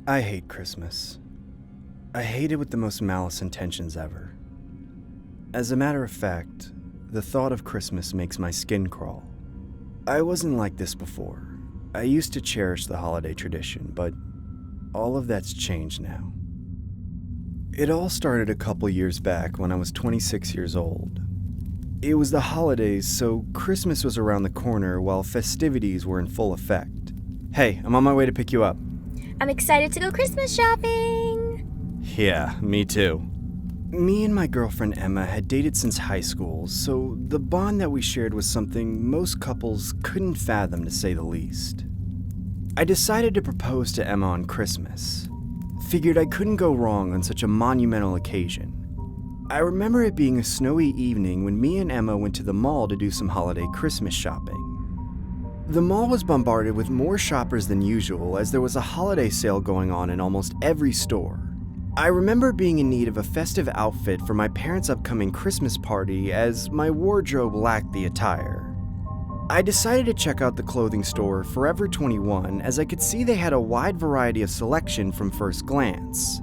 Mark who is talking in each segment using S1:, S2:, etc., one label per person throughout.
S1: I hate Christmas. I hate it with the most malice intentions ever. As a matter of fact, the thought of Christmas makes my skin crawl. I wasn't like this before. I used to cherish the holiday tradition, but all of that's changed now. It all started a couple years back when I was 26 years old. It was the holidays, so Christmas was around the corner while festivities were in full effect. Hey, I'm on my way to pick you up.
S2: I'm excited to go Christmas shopping!
S1: Yeah, me too. Me and my girlfriend Emma had dated since high school, so the bond that we shared was something most couples couldn't fathom, to say the least. I decided to propose to Emma on Christmas. Figured I couldn't go wrong on such a monumental occasion. I remember it being a snowy evening when me and Emma went to the mall to do some holiday Christmas shopping. The mall was bombarded with more shoppers than usual as there was a holiday sale going on in almost every store. I remember being in need of a festive outfit for my parents' upcoming Christmas party as my wardrobe lacked the attire. I decided to check out the clothing store Forever 21 as I could see they had a wide variety of selection from first glance.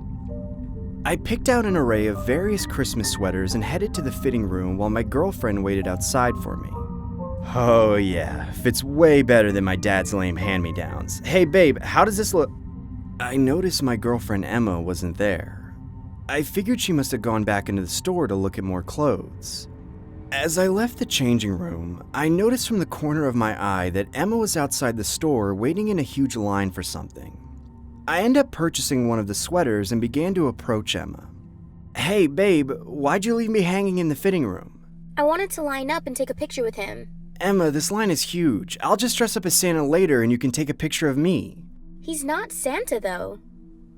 S1: I picked out an array of various Christmas sweaters and headed to the fitting room while my girlfriend waited outside for me. Oh yeah, fits way better than my dad's lame hand-me-downs. Hey babe, how does this look? I noticed my girlfriend Emma wasn't there. I figured she must have gone back into the store to look at more clothes. As I left the changing room, I noticed from the corner of my eye that Emma was outside the store waiting in a huge line for something. I ended up purchasing one of the sweaters and began to approach Emma. Hey babe, why'd you leave me hanging in the fitting room?
S2: I wanted to line up and take a picture with him.
S1: Emma, this line is huge. I'll just dress up as Santa later and you can take a picture of me.
S2: He's not Santa, though.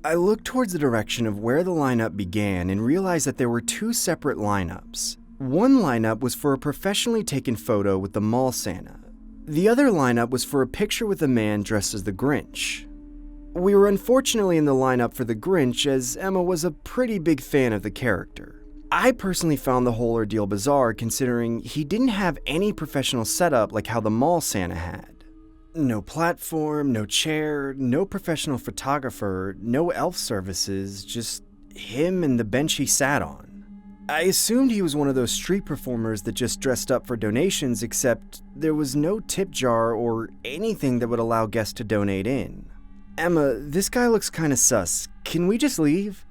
S1: I looked towards the direction of where the lineup began and realized that there were two separate lineups. One lineup was for a professionally taken photo with the mall Santa. The other lineup was for a picture with a man dressed as the Grinch. We were unfortunately in the lineup for the Grinch as Emma was a pretty big fan of the character. I personally found the whole ordeal bizarre considering he didn't have any professional setup like how the mall Santa had. No platform, no chair, no professional photographer, no elf services, just him and the bench he sat on. I assumed he was one of those street performers that just dressed up for donations, except there was no tip jar or anything that would allow guests to donate in. Emma, this guy looks kinda sus. Can we just leave?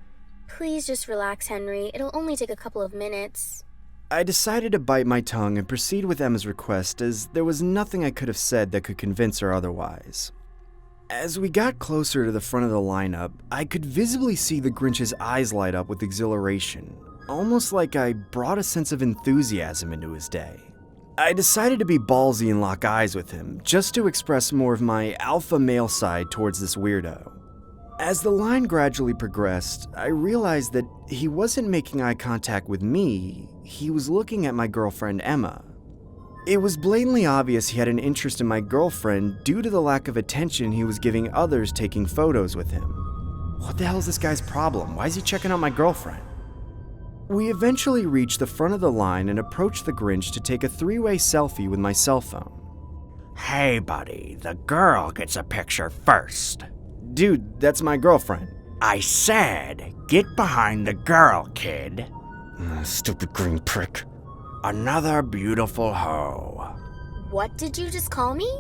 S2: Please just relax, Henry. It'll only take a couple of minutes.
S1: I decided to bite my tongue and proceed with Emma's request as there was nothing I could have said that could convince her otherwise. As we got closer to the front of the lineup, I could visibly see the Grinch's eyes light up with exhilaration, almost like I brought a sense of enthusiasm into his day. I decided to be ballsy and lock eyes with him, just to express more of my alpha male side towards this weirdo. As the line gradually progressed, I realized that he wasn't making eye contact with me, he was looking at my girlfriend Emma. It was blatantly obvious he had an interest in my girlfriend due to the lack of attention he was giving others taking photos with him. What the hell is this guy's problem? Why is he checking out my girlfriend? We eventually reached the front of the line and approached the Grinch to take a three-way selfie with my cell phone.
S3: Hey buddy, the girl gets a picture first.
S1: Dude, that's my girlfriend.
S3: I said, get behind the girl, kid.
S1: Stupid green prick.
S3: Another beautiful hoe.
S2: What did you just call me?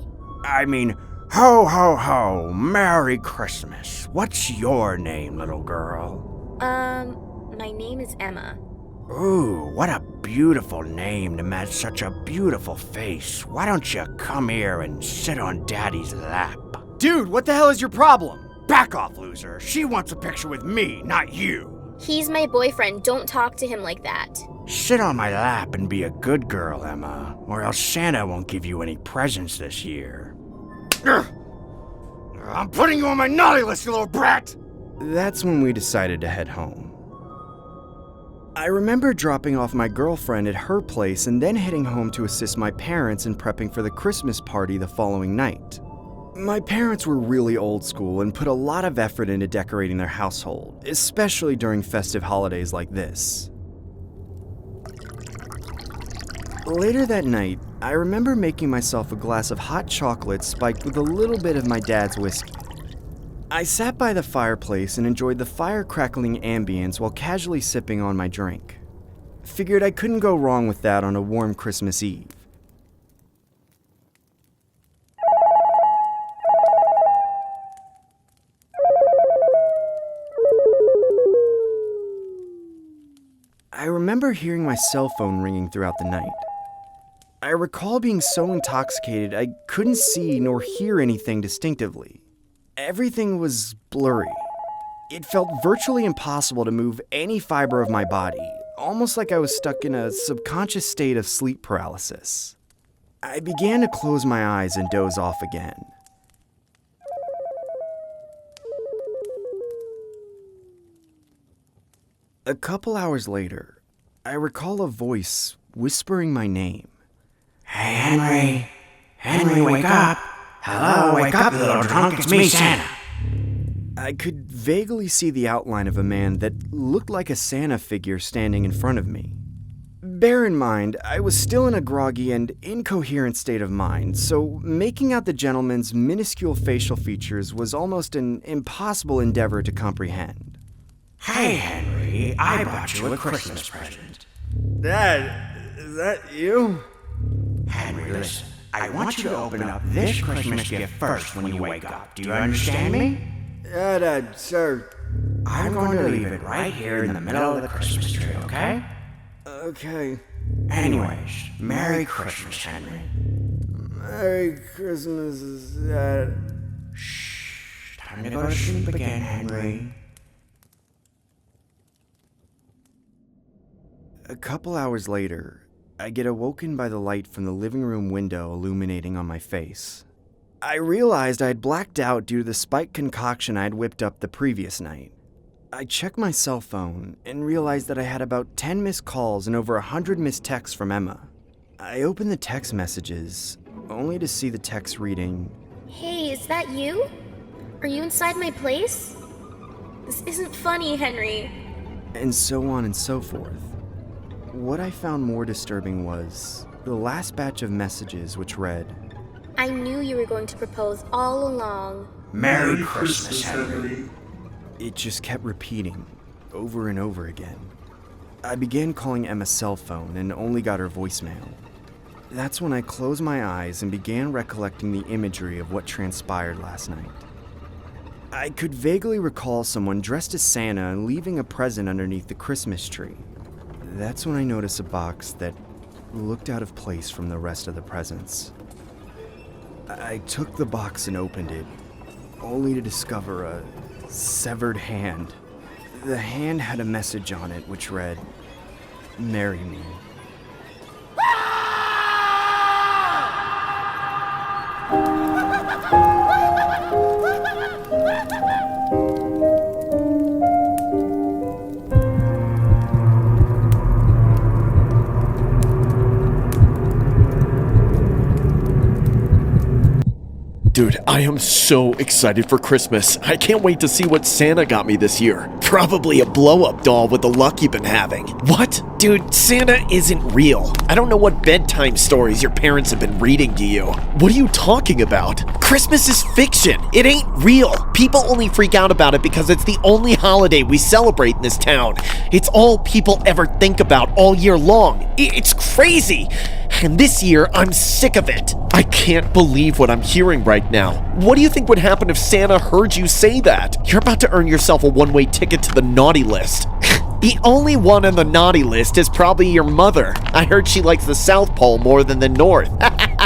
S3: I mean, ho ho ho, Merry Christmas. What's your name, little girl?
S2: My name is Emma.
S3: Ooh, what a beautiful name to match such a beautiful face. Why don't you come here and sit on Daddy's lap?
S1: Dude, what the hell is your problem?
S3: Back off, loser. She wants a picture with me, not you.
S2: He's my boyfriend. Don't talk to him like that.
S3: Sit on my lap and be a good girl, Emma, or else Santa won't give you any presents this year. I'm putting you on my naughty list, you little brat!
S1: That's when we decided to head home. I remember dropping off my girlfriend at her place and then heading home to assist my parents in prepping for the Christmas party the following night. My parents were really old school and put a lot of effort into decorating their household, especially during festive holidays like this. Later that night, I remember making myself a glass of hot chocolate spiked with a little bit of my dad's whiskey. I sat by the fireplace and enjoyed the fire-crackling ambience while casually sipping on my drink. Figured I couldn't go wrong with that on a warm Christmas Eve. I remember hearing my cell phone ringing throughout the night. I recall being so intoxicated I couldn't see nor hear anything distinctively. Everything was blurry. It felt virtually impossible to move any fiber of my body, almost like I was stuck in a subconscious state of sleep paralysis. I began to close my eyes and doze off again. A couple hours later, I recall a voice whispering my name.
S3: Hey, Henry. Henry, wake up. Hello, wake up, you little drunk. It's me, Santa.
S1: I could vaguely see the outline of a man that looked like a Santa figure standing in front of me. Bear in mind, I was still in a groggy and incoherent state of mind, so making out the gentleman's minuscule facial features was almost an impossible endeavor to comprehend.
S3: Hey, Henry, I brought you a Christmas present.
S1: Dad, is that you?
S3: Henry, listen. I want you to open up this Christmas gift first when you wake up. Do you understand me?
S1: Yeah, Dad, sir.
S3: I'm going to leave it right here in the middle of the Christmas tree, okay?
S1: Okay.
S3: Anyways, Merry Christmas, Henry.
S1: Merry Christmas, Dad.
S3: Shh. Time to go to sleep again, Henry.
S1: A couple hours later, I get awoken by the light from the living room window illuminating on my face. I realized I had blacked out due to the spiked concoction I had whipped up the previous night. I checked my cell phone and realized that I had about 10 missed calls and over 100 missed texts from Emma. I opened the text messages, only to see the text reading,
S2: Hey, is that you? Are you inside my place? This isn't funny, Henry.
S1: and so on and so forth. What I found more disturbing was the last batch of messages, which read,
S2: I knew you were going to propose all along.
S3: Merry Christmas, Henry.
S1: It just kept repeating, over and over again. I began calling Emma's cell phone and only got her voicemail. That's when I closed my eyes and began recollecting the imagery of what transpired last night. I could vaguely recall someone dressed as Santa and leaving a present underneath the Christmas tree. That's when I noticed a box that looked out of place from the rest of the presents. I took the box and opened it, only to discover a severed hand. The hand had a message on it which read, "Marry me."
S4: Dude, I am so excited for Christmas. I can't wait to see what Santa got me this year. Probably a blow-up doll with the luck you've been having. What? Dude, Santa isn't real. I don't know what bedtime stories your parents have been reading to you. What are you talking about? Christmas is fiction. It ain't real. People only freak out about it because it's the only holiday we celebrate in this town. It's all people ever think about all year long. It's crazy. And this year, I'm sick of it. I can't believe what I'm hearing right now. What do you think would happen if Santa heard you say that? You're about to earn yourself a one-way ticket to the naughty list. The only one on the naughty list is probably your mother. I heard she likes the South Pole more than the North.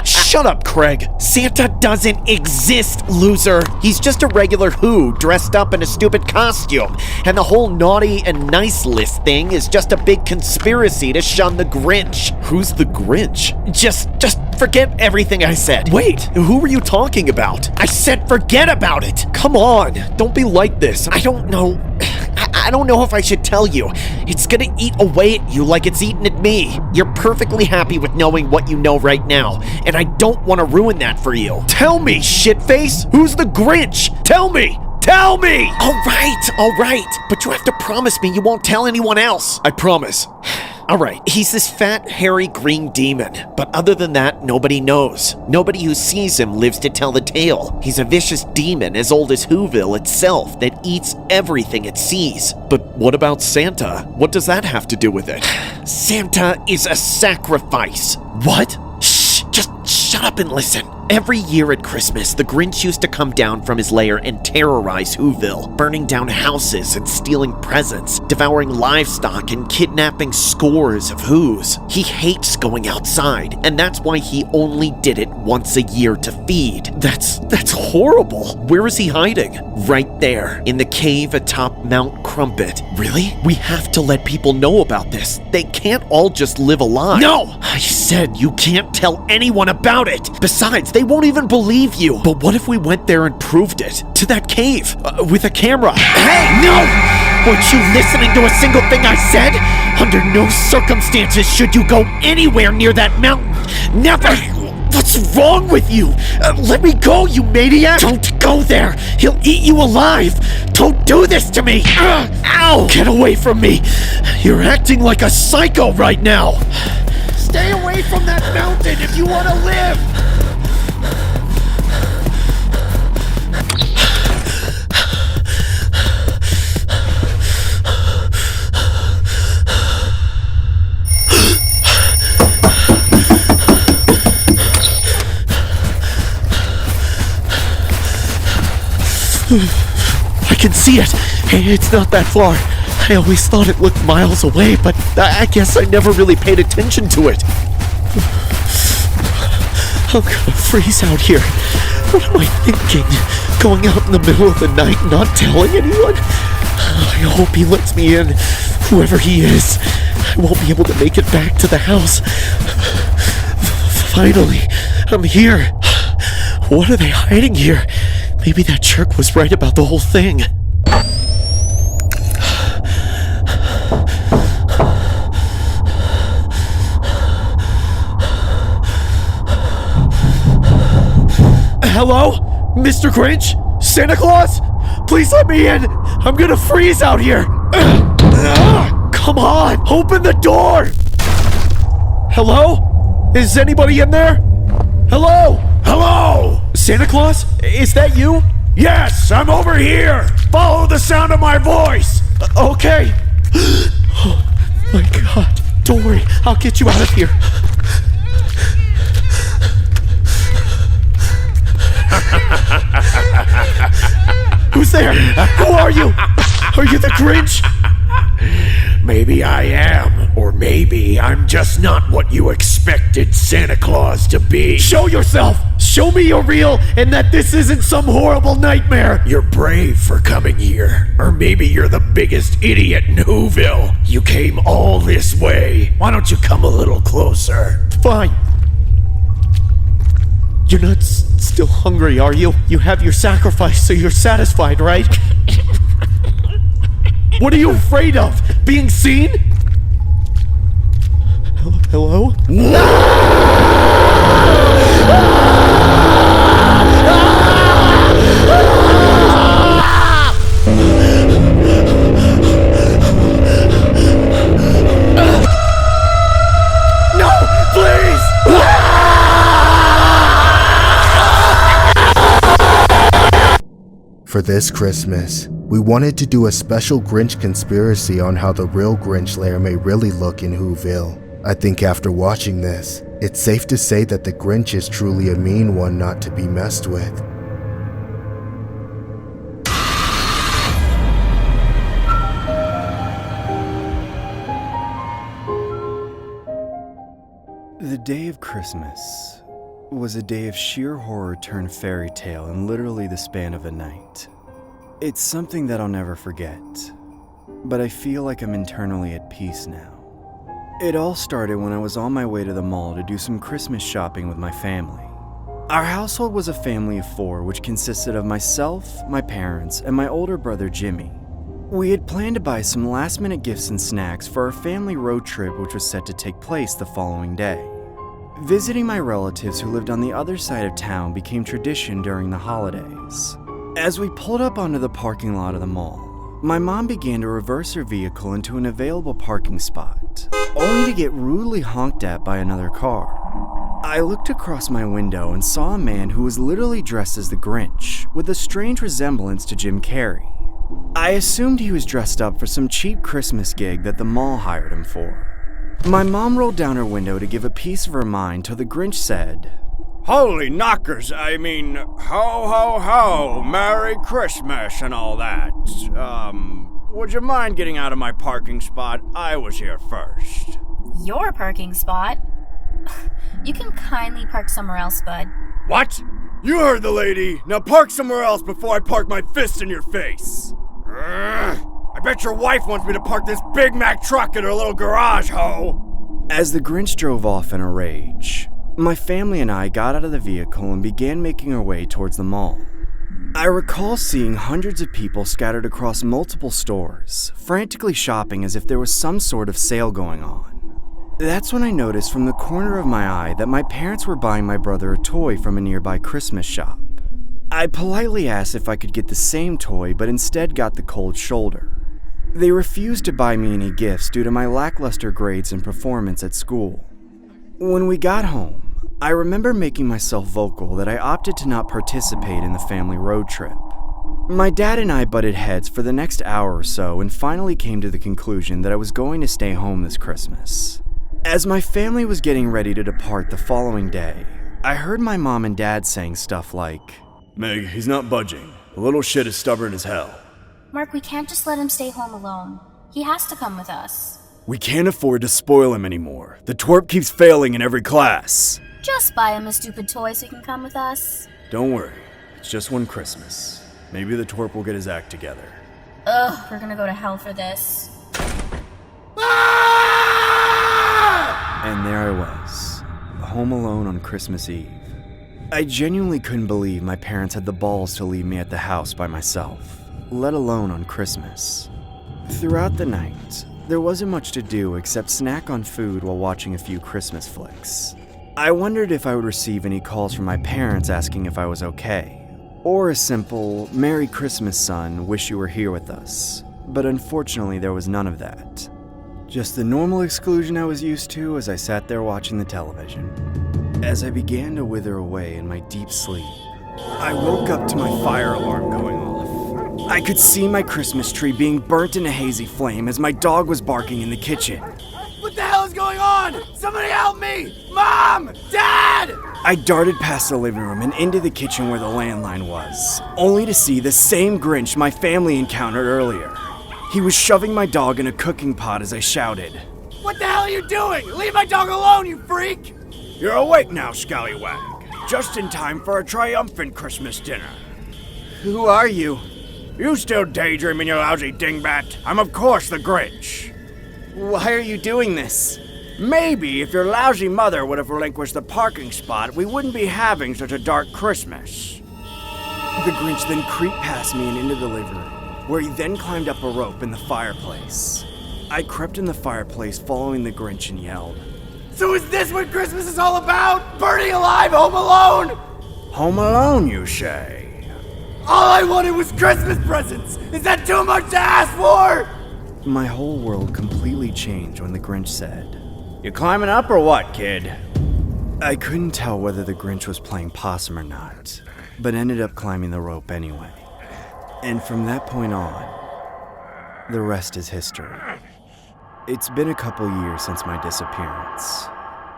S4: Shut up, Craig. Santa doesn't exist, loser. He's just a regular Who dressed up in a stupid costume. And the whole naughty and nice list thing is just a big conspiracy to shun the Grinch. Who's the Grinch? Just forget everything I said. Wait, who were you talking about? I said forget about it. Come on, don't be like this. I don't know if I should tell you. It's gonna eat away at you like it's eating at me. You're perfectly happy with knowing what you know right now, and I don't want to ruin that for you. Tell me, shitface! Who's the Grinch? Tell me! Tell me! All right. But you have to promise me you won't tell anyone else. I promise. Alright, he's this fat, hairy green demon, but other than that, nobody knows. Nobody who sees him lives to tell the tale. He's a vicious demon as old as Whoville itself that eats everything it sees. But what about Santa? What does that have to do with it? Santa is a sacrifice. What? Shh, just shut up and listen. Every year at Christmas, the Grinch used to come down from his lair and terrorize Whoville, burning down houses and stealing presents, devouring livestock and kidnapping scores of Whos. He hates going outside, and that's why he only did it once a year to feed. That's horrible. Where is he hiding? Right there, in the cave atop Mount Crumpet. Really? We have to let people know about this. They can't all just live a lie. No! I said you can't tell anyone about it. Besides, they won't even believe you. But what if we went there and proved it? To that cave, with a camera. Hey, no! Weren't you listening to a single thing I said? Under no circumstances should you go anywhere near that mountain. Never! What's wrong with you? Let me go, you maniac! Don't go there! He'll eat you alive! Don't do this to me! Ow! Get away from me! You're acting like a psycho right now! Stay away from that mountain if you want to live! I can see it. It's not that far. I always thought it looked miles away, but I guess I never really paid attention to it. I'm gonna freeze out here. What am I thinking? Going out in the middle of the night and not telling anyone? I hope he lets me in, whoever he is. I won't be able to make it back to the house. Finally, I'm here. What are they hiding here? Maybe that jerk was right about the whole thing. Hello? Mr. Grinch? Santa Claus? Please let me in! I'm gonna freeze out here! Come on! Open the door! Hello? Is anybody in there? Hello?
S3: Hello!
S4: Santa Claus? Is that you?
S3: Yes, I'm over here! Follow the sound of my voice!
S4: Okay. Oh my god. Don't worry, I'll get you out of here. Who's there? Who are you? Are you the Grinch?
S3: Maybe I am, or maybe I'm just not what you expected Santa Claus to be.
S4: Show yourself! Show me you're real and that this isn't some horrible nightmare!
S3: You're brave for coming here, or maybe you're the biggest idiot in Whoville. You came all this way. Why don't you come a little closer?
S4: Fine. You're not still hungry, are you? You have your sacrifice, so you're satisfied, right? What are you afraid of? Being seen? Hello? No, please!
S5: For this Christmas, we wanted to do a special Grinch conspiracy on how the real Grinch lair may really look in Whoville. I think after watching this, it's safe to say that the Grinch is truly a mean one not to be messed with.
S1: The day of Christmas was a day of sheer horror turned fairy tale in literally the span of a night. It's something that I'll never forget, but I feel like I'm internally at peace now. It all started when I was on my way to the mall to do some Christmas shopping with my family. Our household was a family of 4, which consisted of myself, my parents, and my older brother Jimmy. We had planned to buy some last-minute gifts and snacks for our family road trip, which was set to take place the following day. Visiting my relatives who lived on the other side of town became tradition during the holidays. As we pulled up onto the parking lot of the mall, my mom began to reverse her vehicle into an available parking spot. only to get rudely honked at by another car. I looked across my window and saw a man who was literally dressed as the Grinch, with a strange resemblance to Jim Carrey. I assumed he was dressed up for some cheap Christmas gig that the mall hired him for. My mom rolled down her window to give a piece of her mind till the Grinch said,
S3: Holy knockers, I mean, ho ho ho, Merry Christmas and all that. Would you mind getting out of my parking spot? I was here first.
S6: Your parking spot? You can kindly park somewhere else, bud.
S3: What? You heard the lady. Now park somewhere else before I park my fist in your face. I bet your wife wants me to park this Big Mac truck in her little garage, ho!
S1: As the Grinch drove off in a rage, my family and I got out of the vehicle and began making our way towards the mall. I recall seeing hundreds of people scattered across multiple stores, frantically shopping as if there was some sort of sale going on. That's when I noticed from the corner of my eye that my parents were buying my brother a toy from a nearby Christmas shop. I politely asked if I could get the same toy, but instead got the cold shoulder. They refused to buy me any gifts due to my lackluster grades and performance at school. When we got home, I remember making myself vocal that I opted to not participate in the family road trip. My dad and I butted heads for the next hour or so and finally came to the conclusion that I was going to stay home this Christmas. As my family was getting ready to depart the following day, I heard my mom and dad saying stuff like,
S7: Meg, he's not budging. The little shit is stubborn as hell.
S6: Mark, we can't just let him stay home alone. He has to come with us.
S7: We can't afford to spoil him anymore. The twerp keeps failing in every class.
S6: Just buy him a stupid toy so he can come with us.
S7: Don't worry. It's just one Christmas. Maybe the twerp will get his act together.
S6: Ugh, we're gonna go to hell for this.
S1: And there I was, home alone on Christmas Eve. I genuinely couldn't believe my parents had the balls to leave me at the house by myself, let alone on Christmas. Throughout the night, there wasn't much to do except snack on food while watching a few Christmas flicks. I wondered if I would receive any calls from my parents asking if I was okay, or a simple, Merry Christmas, son, wish you were here with us. But unfortunately, there was none of that. Just the normal exclusion I was used to as I sat there watching the television. As I began to wither away in my deep sleep, I woke up to my fire alarm going off. I could see my Christmas tree being burnt in a hazy flame as my dog was barking in the kitchen.
S3: What the hell is going on? Somebody help me! Mom! Dad!
S1: I darted past the living room and into the kitchen where the landline was, only to see the same Grinch my family encountered earlier. He was shoving my dog in a cooking pot as I shouted,
S3: What the hell are you doing? Leave my dog alone, you freak! You're awake now, scallywag. Just in time for a triumphant Christmas dinner.
S1: "Who are you?"
S3: You still daydreaming, you lousy dingbat? I'm of course the Grinch.
S1: "Why are you doing this?"
S3: Maybe if your lousy mother would have relinquished the parking spot, we wouldn't be having such a dark Christmas.
S1: The Grinch then creeped past me and into the living room, where he then climbed up a rope in the fireplace. I crept in the fireplace following the Grinch and yelled,
S3: So is this what Christmas is all about? Burning alive, home alone? Home alone, you say? All I wanted was Christmas presents! Is that too much to ask for?
S1: My whole world completely changed when the Grinch said,
S3: You climbing up or what, kid?
S1: I couldn't tell whether the Grinch was playing possum or not, but ended up climbing the rope anyway. And from that point on, the rest is history. It's been a couple years since my disappearance.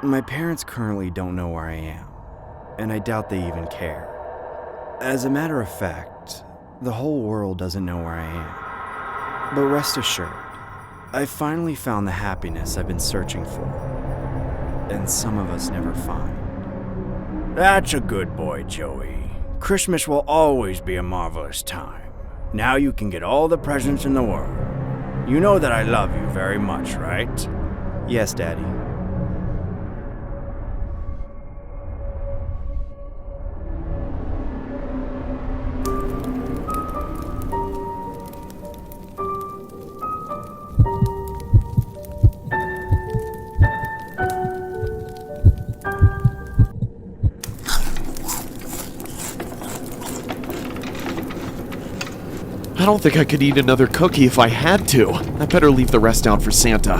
S1: My parents currently don't know where I am, and I doubt they even care. As a matter of fact, the whole world doesn't know where I am. But rest assured, I finally found the happiness I've been searching for, and some of us never find.
S3: That's a good boy, Joey. Christmas will always be a marvelous time. Now you can get all the presents in the world. You know that I love you very much, right?
S1: Yes, Daddy.
S4: I don't think I could eat another cookie if I had to. I better leave the rest out for Santa.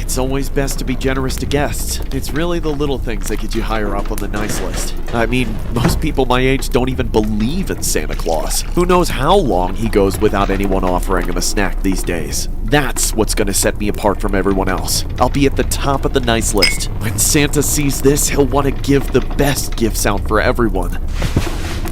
S4: It's always best to be generous to guests. It's really the little things that get you higher up on the nice list. I mean, most people my age don't even believe in Santa Claus. Who knows how long he goes without anyone offering him a snack these days. That's what's gonna set me apart from everyone else. I'll be at the top of the nice list. When Santa sees this, he'll want to give the best gifts out for everyone.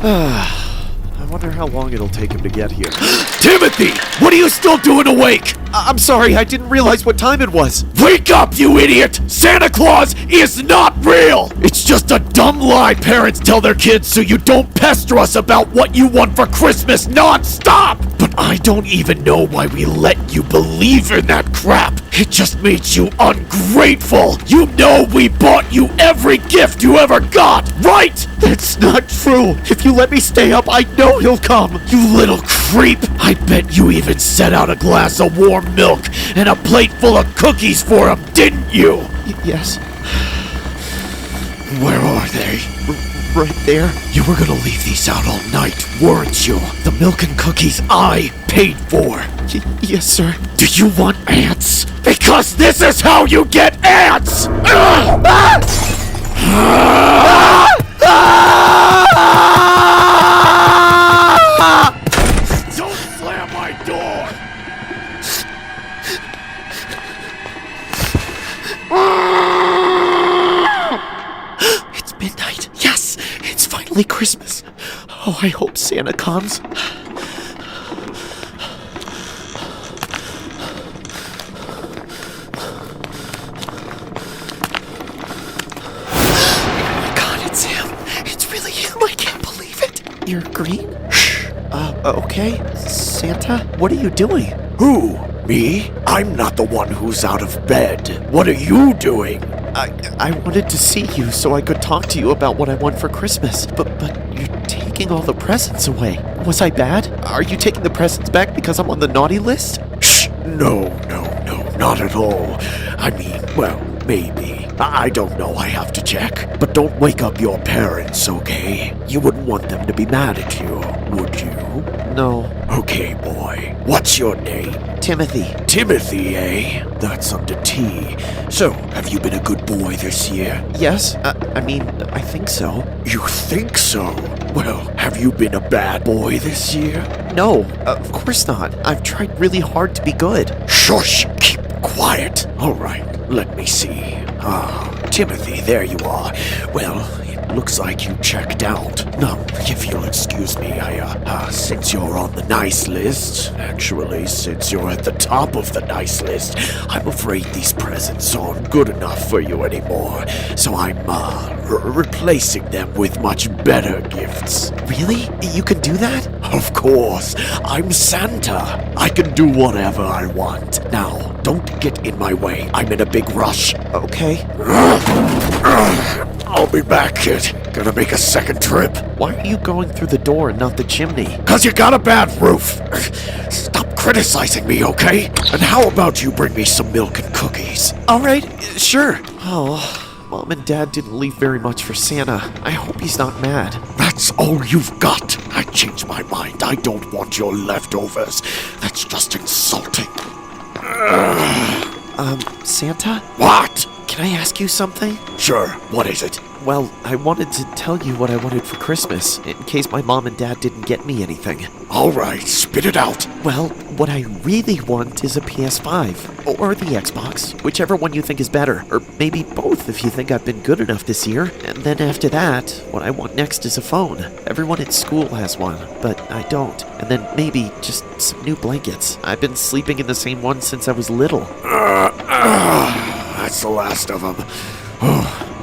S4: I wonder how long it'll take him to get here.
S3: Timothy! What are you still doing awake?
S4: I'm sorry, I didn't realize what time it was.
S3: Wake up, you idiot! Santa Claus is not real! It's just a dumb lie parents tell their kids so you don't pester us about what you want for Christmas non-stop! But I don't even know why we let you believe in that crap! It just makes you ungrateful! You know we bought you every gift you ever got, right?
S4: That's not true. If you let me stay up, I know he'll come.
S3: You little creep! I bet you even set out a glass of warm milk and a plate full of cookies for him, didn't you?
S4: Yes.
S3: Where are they?
S4: Right there.
S3: You were gonna leave these out all night, weren't you? The milk and cookies I paid for.
S4: Yes, sir.
S3: Do you want ants? Because this is how you get ants! Don't slam my door!
S4: It's midnight. Yes, it's finally Christmas. Oh, I hope Santa comes. You're green? Shh. Okay. Santa, what are you doing?
S3: Who? Me? I'm not the one who's out of bed. What are you doing?
S4: I wanted to see you so I could talk to you about what I want for Christmas. But you're taking all the presents away. Was I bad? Are you taking the presents back because I'm on the naughty list?
S3: Shh. No, not at all. I mean, well, maybe. I don't know, I have to check. But don't wake up your parents, okay? You wouldn't want them to be mad at you, would you?
S4: No.
S3: Okay, boy. What's your name?
S4: Timothy.
S3: Timothy, eh? That's under T. So, have you been a good boy this year?
S4: Yes, I mean, I think so.
S3: You think so? Well, have you been a bad boy this year?
S4: No, of course not. I've tried really hard to be good.
S3: Shush! Keep quiet. All right, let me see. Timothy, there you are. Well, it looks like you checked out. Now, if you'll excuse me, since you're on the nice list, actually, since you're at the top of the nice list, I'm afraid these presents aren't good enough for you anymore. So I'm, replacing them with much better gifts.
S4: Really? You can do that?
S3: Of course. I'm Santa. I can do whatever I want. Now, don't get in my way. I'm in a big rush.
S4: Okay.
S3: I'll be back, kid. Gonna make a second trip.
S4: Why are you going through the door and not the chimney?
S3: 'Cause you got a bad roof. Stop criticizing me, okay? And how about you bring me some milk and cookies?
S4: All right, sure. Oh, Mom and Dad didn't leave very much for Santa. I hope he's not mad.
S3: That's all you've got. I changed my mind. I don't want your leftovers. That's just insulting.
S4: Santa?
S3: What?
S4: Can I ask you something?
S3: Sure, what is it?
S4: Well, I wanted to tell you what I wanted for Christmas, in case my mom and dad didn't get me anything.
S3: All right, spit it out.
S4: Well, what I really want is a PS5, or the Xbox, whichever one you think is better, or maybe both if you think I've been good enough this year. And then after that, what I want next is a phone. Everyone at school has one, but I don't. And then maybe just some new blankets. I've been sleeping in the same one since I was little.
S3: That's the last of them.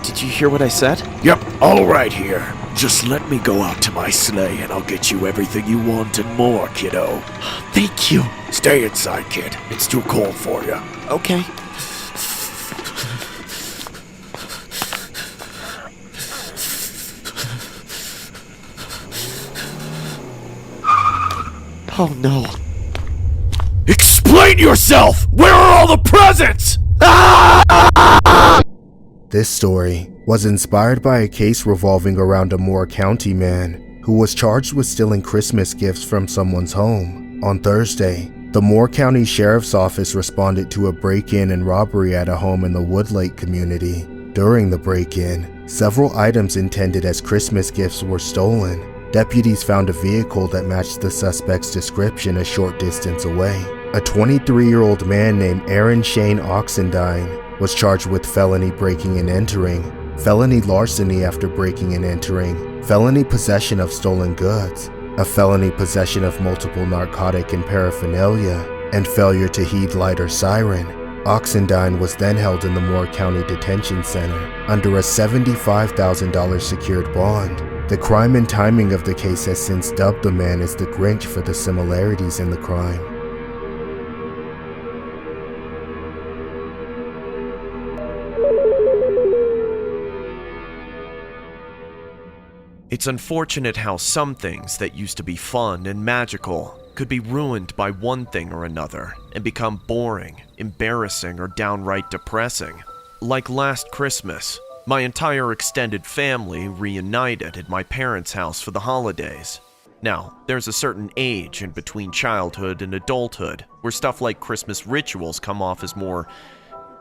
S4: Did you hear what I said?
S3: Yep, all right here. Just let me go out to my sleigh and I'll get you everything you want and more, kiddo.
S4: Thank you.
S3: Stay inside, kid. It's too cold for you.
S4: Okay. Oh no.
S3: Explain yourself! Where are all the presents?
S5: This story was inspired by a case revolving around a Moore County man who was charged with stealing Christmas gifts from someone's home. On Thursday, The Moore County Sheriff's Office responded to a break-in and robbery at a home in the Woodlake community. During the break-in, several items intended as Christmas gifts were stolen. Deputies found a vehicle that matched the suspect's description a short distance away. A 23-year-old man named Aaron Shane Oxendine was charged with felony breaking and entering, felony larceny after breaking and entering, felony possession of stolen goods, a felony possession of multiple narcotic and paraphernalia, and failure to heed light or siren. Oxendine was then held in the Moore County Detention Center under a $75,000 secured bond. The crime and timing of the case has since dubbed the man as the Grinch for the similarities in the crime.
S4: It's unfortunate how some things that used to be fun and magical could be ruined by one thing or another and become boring, embarrassing, or downright depressing. Like last Christmas, my entire extended family reunited at my parents' house for the holidays. Now, there's a certain age in between childhood and adulthood where stuff like Christmas rituals come off as more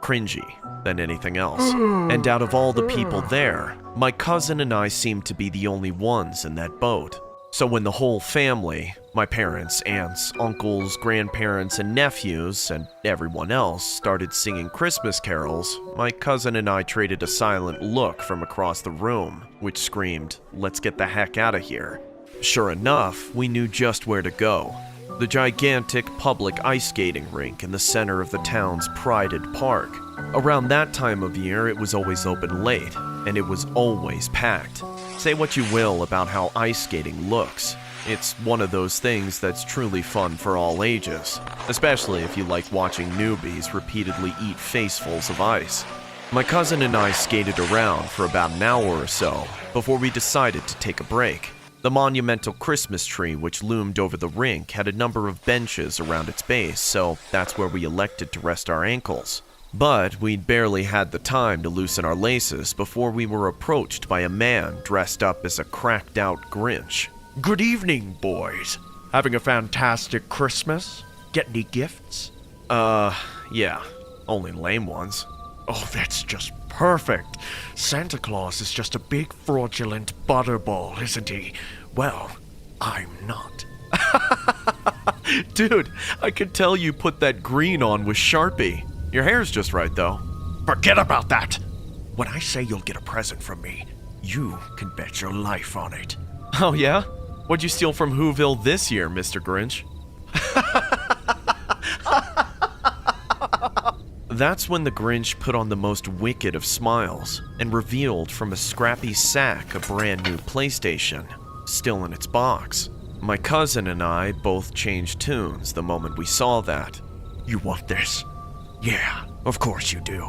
S4: cringy than anything else. And out of all the people there, my cousin and I seemed to be the only ones in that boat. So when the whole family, my parents, aunts, uncles, grandparents, and nephews, and everyone else started singing Christmas carols, my cousin and I traded a silent look from across the room, which screamed, "Let's get the heck out of here." Sure enough, we knew just where to go. The gigantic public ice skating rink in the center of the town's prided park. Around that time of year, it was always open late, and it was always packed. Say what you will about how ice skating looks. It's one of those things that's truly fun for all ages, especially if you like watching newbies repeatedly eat facefuls of ice. My cousin and I skated around for about an hour or so before we decided to take a break. The monumental Christmas tree which loomed over the rink had a number of benches around its base, so that's where we elected to rest our ankles. But we'd barely had the time to loosen our laces before we were approached by a man dressed up as a cracked-out Grinch.
S8: Good evening, boys. Having a fantastic Christmas? Get any gifts?
S4: Yeah, only lame ones.
S8: Oh, that's just perfect. Santa Claus is just a big fraudulent butterball, isn't he? Well, I'm not.
S4: Dude, I could tell you put that green on with Sharpie. Your hair's just right, though.
S8: Forget about that. When I say you'll get a present from me, you can bet your life on it.
S4: Oh, yeah? What'd you steal from Whoville this year, Mr. Grinch? That's when the Grinch put on the most wicked of smiles and revealed from a scrappy sack a brand new PlayStation, still in its box. My cousin and I both changed tunes the moment we saw that.
S8: You want this? Yeah, of course you do.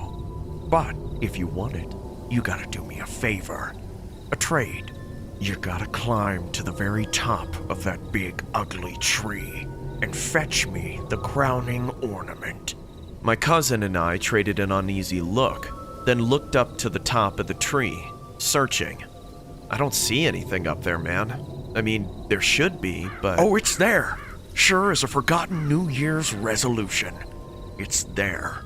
S8: But if you want it, you gotta do me a favor. A trade. You gotta climb to the very top of that big ugly tree and fetch me the crowning ornament.
S4: My cousin and I traded an uneasy look, then looked up to the top of the tree, searching. I don't see anything up there, man. I mean, there should be, but...
S8: Oh, it's there! Sure as a forgotten New Year's resolution. It's there.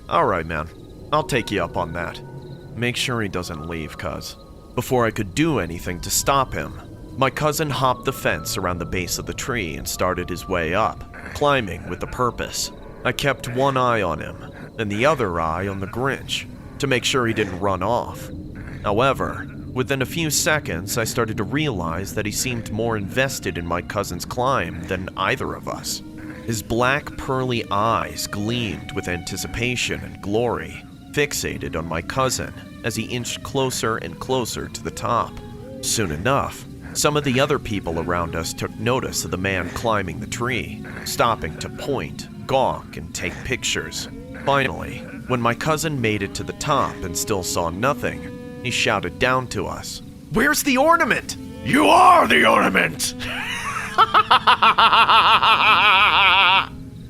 S4: Alright, man. I'll take you up on that. Make sure he doesn't leave, cuz. Before I could do anything to stop him, my cousin hopped the fence around the base of the tree and started his way up, climbing with a purpose. I kept one eye on him, and the other eye on the Grinch, to make sure he didn't run off. However, within a few seconds, I started to realize that he seemed more invested in my cousin's climb than either of us. His black, pearly eyes gleamed with anticipation and glory, fixated on my cousin as he inched closer and closer to the top. Soon enough, some of the other people around us took notice of the man climbing the tree, stopping to point, gawk, and take pictures. Finally, when my cousin made it to the top and still saw nothing, he shouted down to us, "Where's the ornament?"
S8: You are the ornament!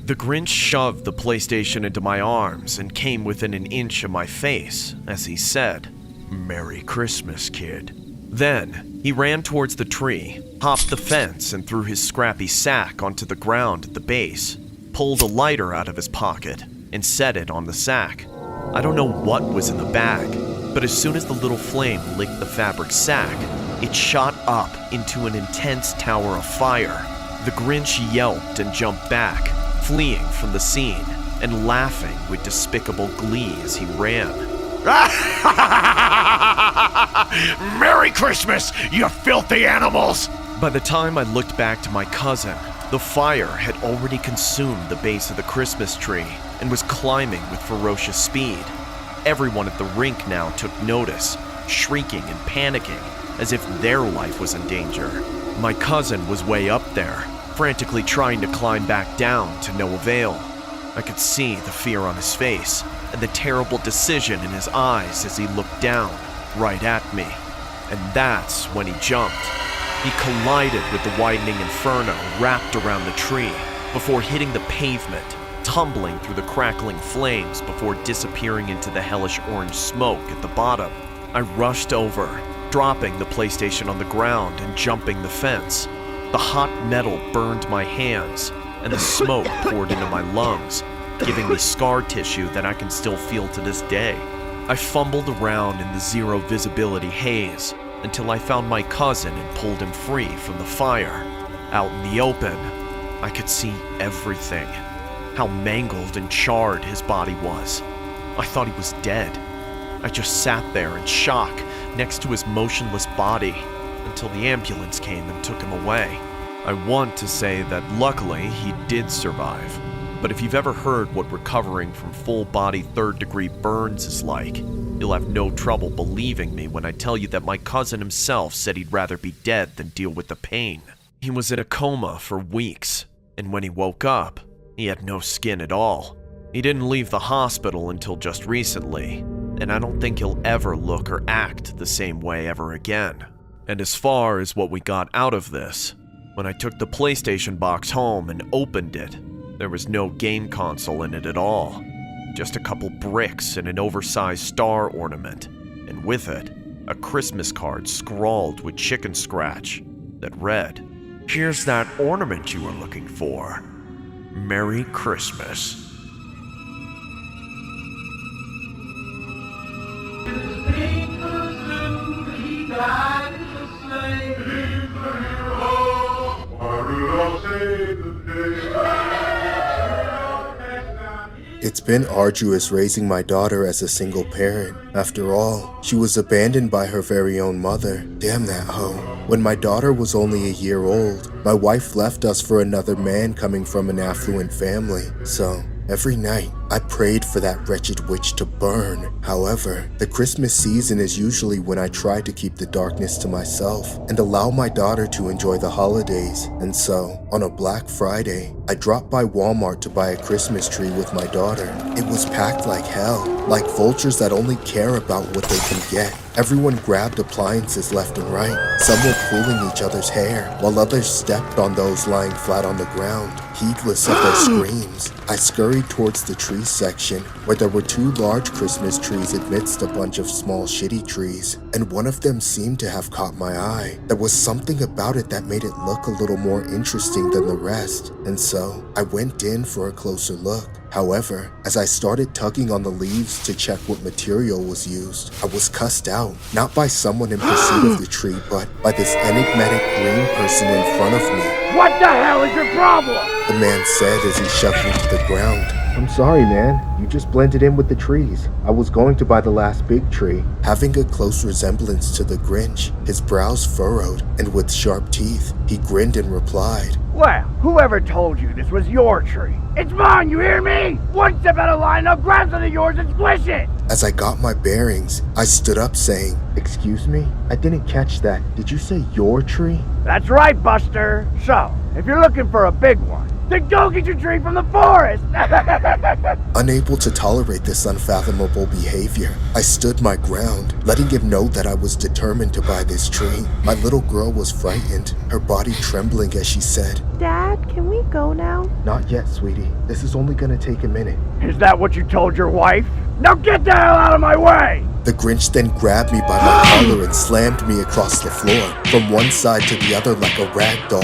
S4: The Grinch shoved the PlayStation into my arms and came within an inch of my face as he said,
S8: "Merry Christmas, kid."
S4: Then, he ran towards the tree, hopped the fence, and threw his scrappy sack onto the ground at the base. pulled a lighter out of his pocket and set it on the sack. I don't know what was in the bag, but as soon as the little flame licked the fabric sack, it shot up into an intense tower of fire. The Grinch yelped and jumped back, fleeing from the scene and laughing with despicable glee as he ran.
S8: Merry Christmas, you filthy animals!
S4: By the time I looked back to my cousin, the fire had already consumed the base of the Christmas tree and was climbing with ferocious speed. Everyone at the rink now took notice, shrieking and panicking as if their life was in danger. My cousin was way up there, frantically trying to climb back down to no avail. I could see the fear on his face and the terrible decision in his eyes as he looked down, right at me. And that's when he jumped. He collided with the widening inferno wrapped around the tree before hitting the pavement, tumbling through the crackling flames before disappearing into the hellish orange smoke at the bottom. I rushed over, dropping the PlayStation on the ground and jumping the fence. The hot metal burned my hands, and the smoke poured into my lungs, giving me scar tissue that I can still feel to this day. I fumbled around in the zero visibility haze until I found my cousin and pulled him free from the fire. Out in the open, I could see everything. How mangled and charred his body was. I thought he was dead. I just sat there in shock next to his motionless body until the ambulance came and took him away. I want to say that luckily he did survive, but if you've ever heard what recovering from full-body third-degree burns is like, you'll have no trouble believing me when I tell you that my cousin himself said he'd rather be dead than deal with the pain. He was in a coma for weeks, and when he woke up, he had no skin at all. He didn't leave the hospital until just recently, and I don't think he'll ever look or act the same way ever again. And as far as what we got out of this, when I took the PlayStation box home and opened it, there was no game console in it at all. Just a couple bricks and an oversized star ornament, and with it, a Christmas card scrawled with chicken scratch that read,
S8: "Here's that ornament you were looking for. Merry Christmas."
S5: It's been arduous raising my daughter as a single parent. After all, she was abandoned by her very own mother. Damn that hoe. When my daughter was only a year old, my wife left us for another man coming from an affluent family. So, every night, I prayed for that wretched witch to burn. However, the Christmas season is usually when I try to keep the darkness to myself and allow my daughter to enjoy the holidays. And so, on a Black Friday, I dropped by Walmart to buy a Christmas tree with my daughter. It was packed like hell, like vultures that only care about what they can get. Everyone grabbed appliances left and right. Some were pulling each other's hair, while others stepped on those lying flat on the ground, heedless of their screams. I scurried towards the tree section, where there were 2 large Christmas trees amidst a bunch of small shitty trees, and one of them seemed to have caught my eye. There was something about it that made it look a little more interesting than the rest, and so I went in for a closer look. However, as I started tugging on the leaves to check what material was used, I was cussed out, not by someone in pursuit of the tree, but by this enigmatic green person in front of me.
S9: "What the hell is your problem?"
S5: The man said as he shoved me to the ground. "I'm sorry, man. You just blended in with the trees. I was going to buy the last big tree." Having a close resemblance to the Grinch, his brows furrowed, and with sharp teeth, he grinned and replied,
S9: "Well, whoever told you this was your tree? It's mine, you hear me? One step out of line, I'll grab something of yours and squish it!"
S5: As I got my bearings, I stood up saying, "Excuse me? I didn't catch that. Did you say your tree?"
S9: That's right, Buster. So, if you're looking for a big one, then go get your tree from the forest!
S5: Unable to tolerate this unfathomable behavior, I stood my ground, letting him know that I was determined to buy this tree. My little girl was frightened, her body trembling as she said,
S10: "Dad, can we go now?"
S5: "Not yet, sweetie. This is only gonna take a minute."
S9: Is that what you told your wife? Now get the hell out of my way!
S5: The Grinch then grabbed me by my collar and slammed me across the floor, from one side to the other like a rag doll.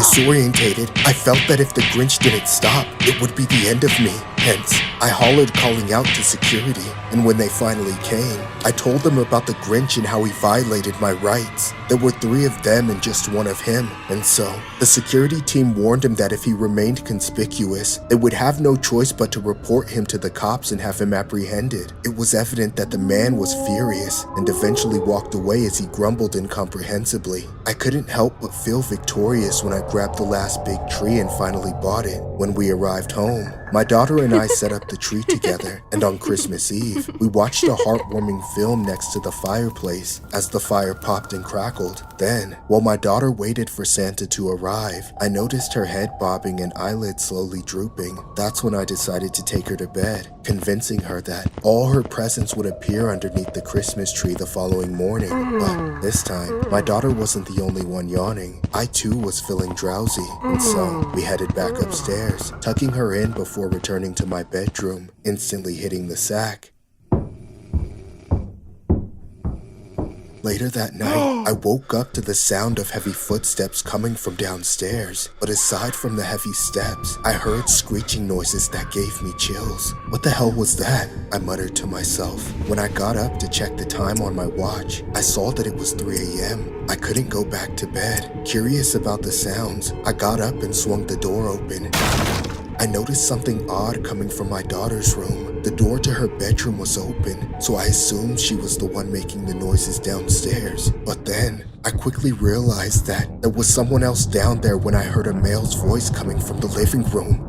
S5: Disorientated, I felt that if the Grinch didn't stop, it would be the end of me. Hence, I hollered calling out to security, and when they finally came, I told them about the Grinch and how he violated my rights. There were 3 of them and just 1 of him, and so, the security team warned him that if he remained conspicuous, they would have no choice but to report him to the cops and have him apprehended. It was evident that the man was furious, and eventually walked away as he grumbled incomprehensibly. I couldn't help but feel victorious when I grabbed the last big tree and finally bought it. When we arrived home, my daughter and I set up the tree together, and on Christmas Eve, we watched a heartwarming film next to the fireplace as the fire popped and crackled. Then, while my daughter waited for Santa to arrive, I noticed her head bobbing and eyelids slowly drooping. That's when I decided to take her to bed, convincing her that all her presents would appear underneath the Christmas tree the following morning. But this time, my daughter wasn't the only one yawning. I too was feeling drowsy, and so we headed back upstairs, tucking her in before returning to my bedroom, instantly hitting the sack. Later that night, I woke up to the sound of heavy footsteps coming from downstairs, but aside from the heavy steps, I heard screeching noises that gave me chills. What the hell was that? I muttered to myself. When I got up to check the time on my watch, I saw that it was 3 a.m. I couldn't go back to bed. Curious about the sounds, I got up and swung the door open. I noticed something odd coming from my daughter's room. The door to her bedroom was open, so I assumed she was the one making the noises downstairs. But then, I quickly realized that there was someone else down there when I heard a male's voice coming from the living room.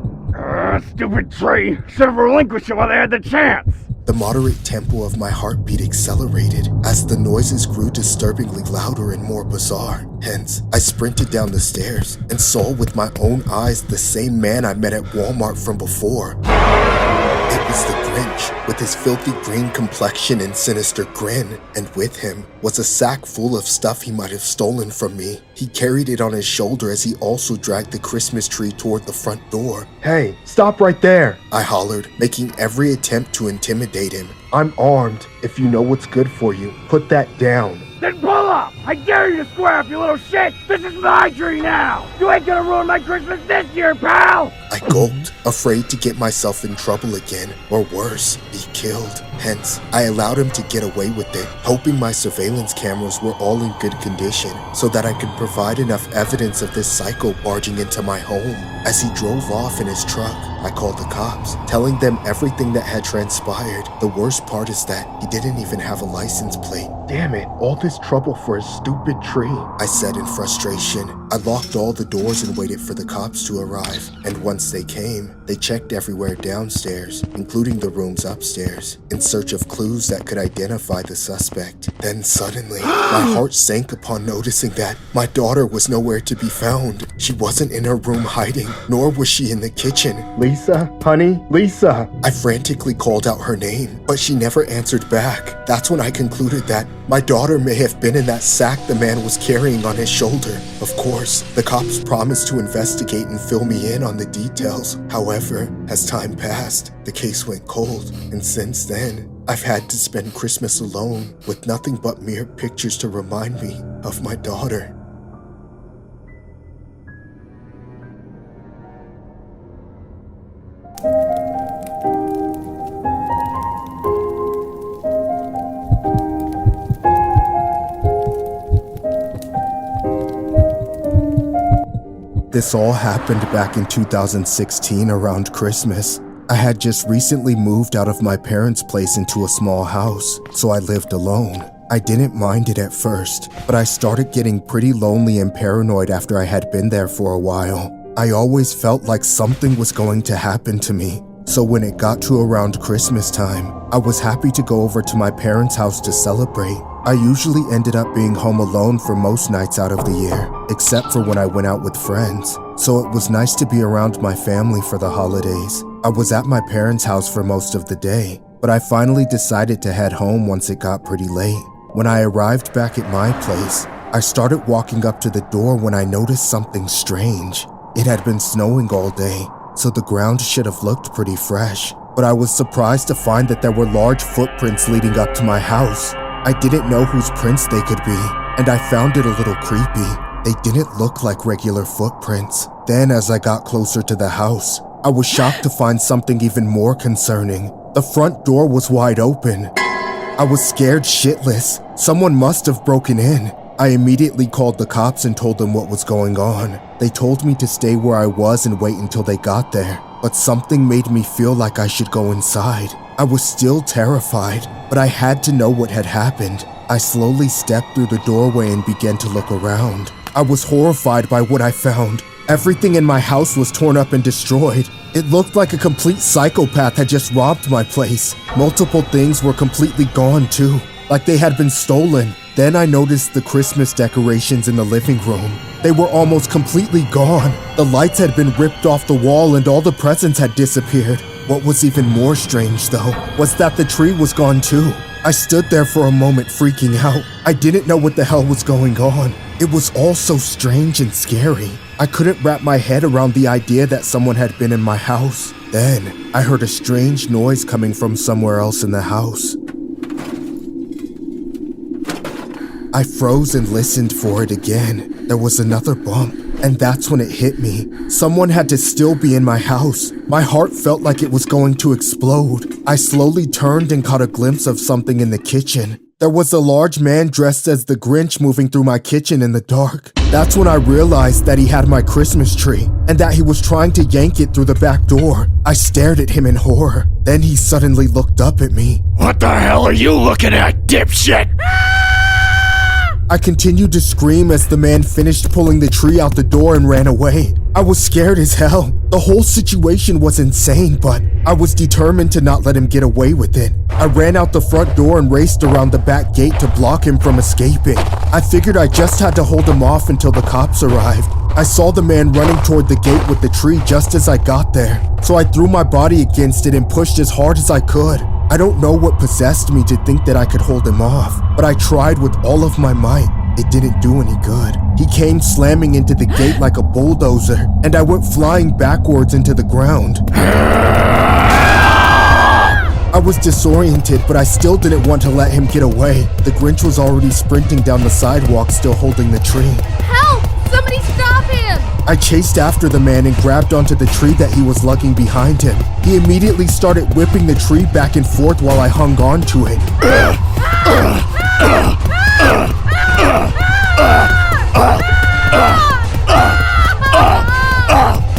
S9: Stupid tree! Should have relinquished it while they had the chance!
S5: The moderate tempo of my heartbeat accelerated as the noises grew disturbingly louder and more bizarre. Hence, I sprinted down the stairs and saw with my own eyes the same man I met at Walmart from before. It was the Grinch, with his filthy green complexion and sinister grin, and with him was a sack full of stuff he might have stolen from me. He carried it on his shoulder as he also dragged the Christmas tree toward the front door.
S9: Hey, stop right there!
S5: I hollered, making every attempt to intimidate him.
S9: I'm armed. If you know what's good for you, put that down. Then pull up! I dare you to square up, you little shit! This is my tree now! You ain't gonna ruin my Christmas this year, pal!
S5: I gulped, afraid to get myself in trouble again, or worse, be killed. Hence, I allowed him to get away with it, hoping my surveillance cameras were all in good condition so that I could provide enough evidence of this psycho barging into my home. As he drove off in his truck, I called the cops, telling them everything that had transpired. The worst part is that he didn't even have a license plate.
S9: Damn it, all this trouble for a stupid tree,
S5: I said in frustration. I locked all the doors and waited for the cops to arrive, and once they came, they checked everywhere downstairs, including the rooms upstairs, in search of clues that could identify the suspect. Then suddenly, my heart sank upon noticing that my daughter was nowhere to be found. She wasn't in her room hiding, nor was she in the kitchen.
S9: Lisa, honey, Lisa!
S5: I frantically called out her name, but she never answered back. That's when I concluded that my daughter may have been in that sack the man was carrying on his shoulder. Of course, the cops promised to investigate and fill me in on the details. However, as time passed, the case went cold, and since then, I've had to spend Christmas alone with nothing but mere pictures to remind me of my daughter. This all happened back in 2016 around Christmas. I had just recently moved out of my parents' place into a small house, so I lived alone. I didn't mind it at first, but I started getting pretty lonely and paranoid after I had been there for a while. I always felt like something was going to happen to me, so when it got to around Christmas time, I was happy to go over to my parents' house to celebrate. I usually ended up being home alone for most nights out of the year, except for when I went out with friends, so it was nice to be around my family for the holidays. I was at my parents' house for most of the day, but I finally decided to head home once it got pretty late. When I arrived back at my place, I started walking up to the door when I noticed something strange. It had been snowing all day, so the ground should have looked pretty fresh, but I was surprised to find that there were large footprints leading up to my house. I didn't know whose prints they could be, and I found it a little creepy. They didn't look like regular footprints. Then, as I got closer to the house, I was shocked to find something even more concerning. The front door was wide open. I was scared shitless. Someone must have broken in. I immediately called the cops and told them what was going on. They told me to stay where I was and wait until they got there, but something made me feel like I should go inside. I was still terrified, but I had to know what had happened. I slowly stepped through the doorway and began to look around. I was horrified by what I found. Everything in my house was torn up and destroyed. It looked like a complete psychopath had just robbed my place. Multiple things were completely gone too, like they had been stolen. Then I noticed the Christmas decorations in the living room. They were almost completely gone. The lights had been ripped off the wall and all the presents had disappeared. What was even more strange though, was that the tree was gone too. I stood there for a moment freaking out. I didn't know what the hell was going on. It was all so strange and scary. I couldn't wrap my head around the idea that someone had been in my house. Then, I heard a strange noise coming from somewhere else in the house. I froze and listened for it again. There was another bump, and that's when it hit me. Someone had to still be in my house. My heart felt like it was going to explode. I slowly turned and caught a glimpse of something in the kitchen. There was a large man dressed as the Grinch moving through my kitchen in the dark. That's when I realized that he had my Christmas tree and that he was trying to yank it through the back door. I stared at him in horror. Then he suddenly looked up at me.
S8: What the hell are you looking at, dipshit?
S5: I continued to scream as the man finished pulling the tree out the door and ran away. I was scared as hell. The whole situation was insane, but I was determined to not let him get away with it. I ran out the front door and raced around the back gate to block him from escaping. I figured I just had to hold him off until the cops arrived. I saw the man running toward the gate with the tree just as I got there, so I threw my body against it and pushed as hard as I could. I don't know what possessed me to think that I could hold him off, but I tried with all of my might. It didn't do any good. He came slamming into the gate like a bulldozer, and I went flying backwards into the ground. I was disoriented, but I still didn't want to let him get away. The Grinch was already sprinting down the sidewalk, still holding the tree.
S11: Help! Somebody stop him!
S5: I chased after the man and grabbed onto the tree that he was lugging behind him. He immediately started whipping the tree back and forth while I hung on to it.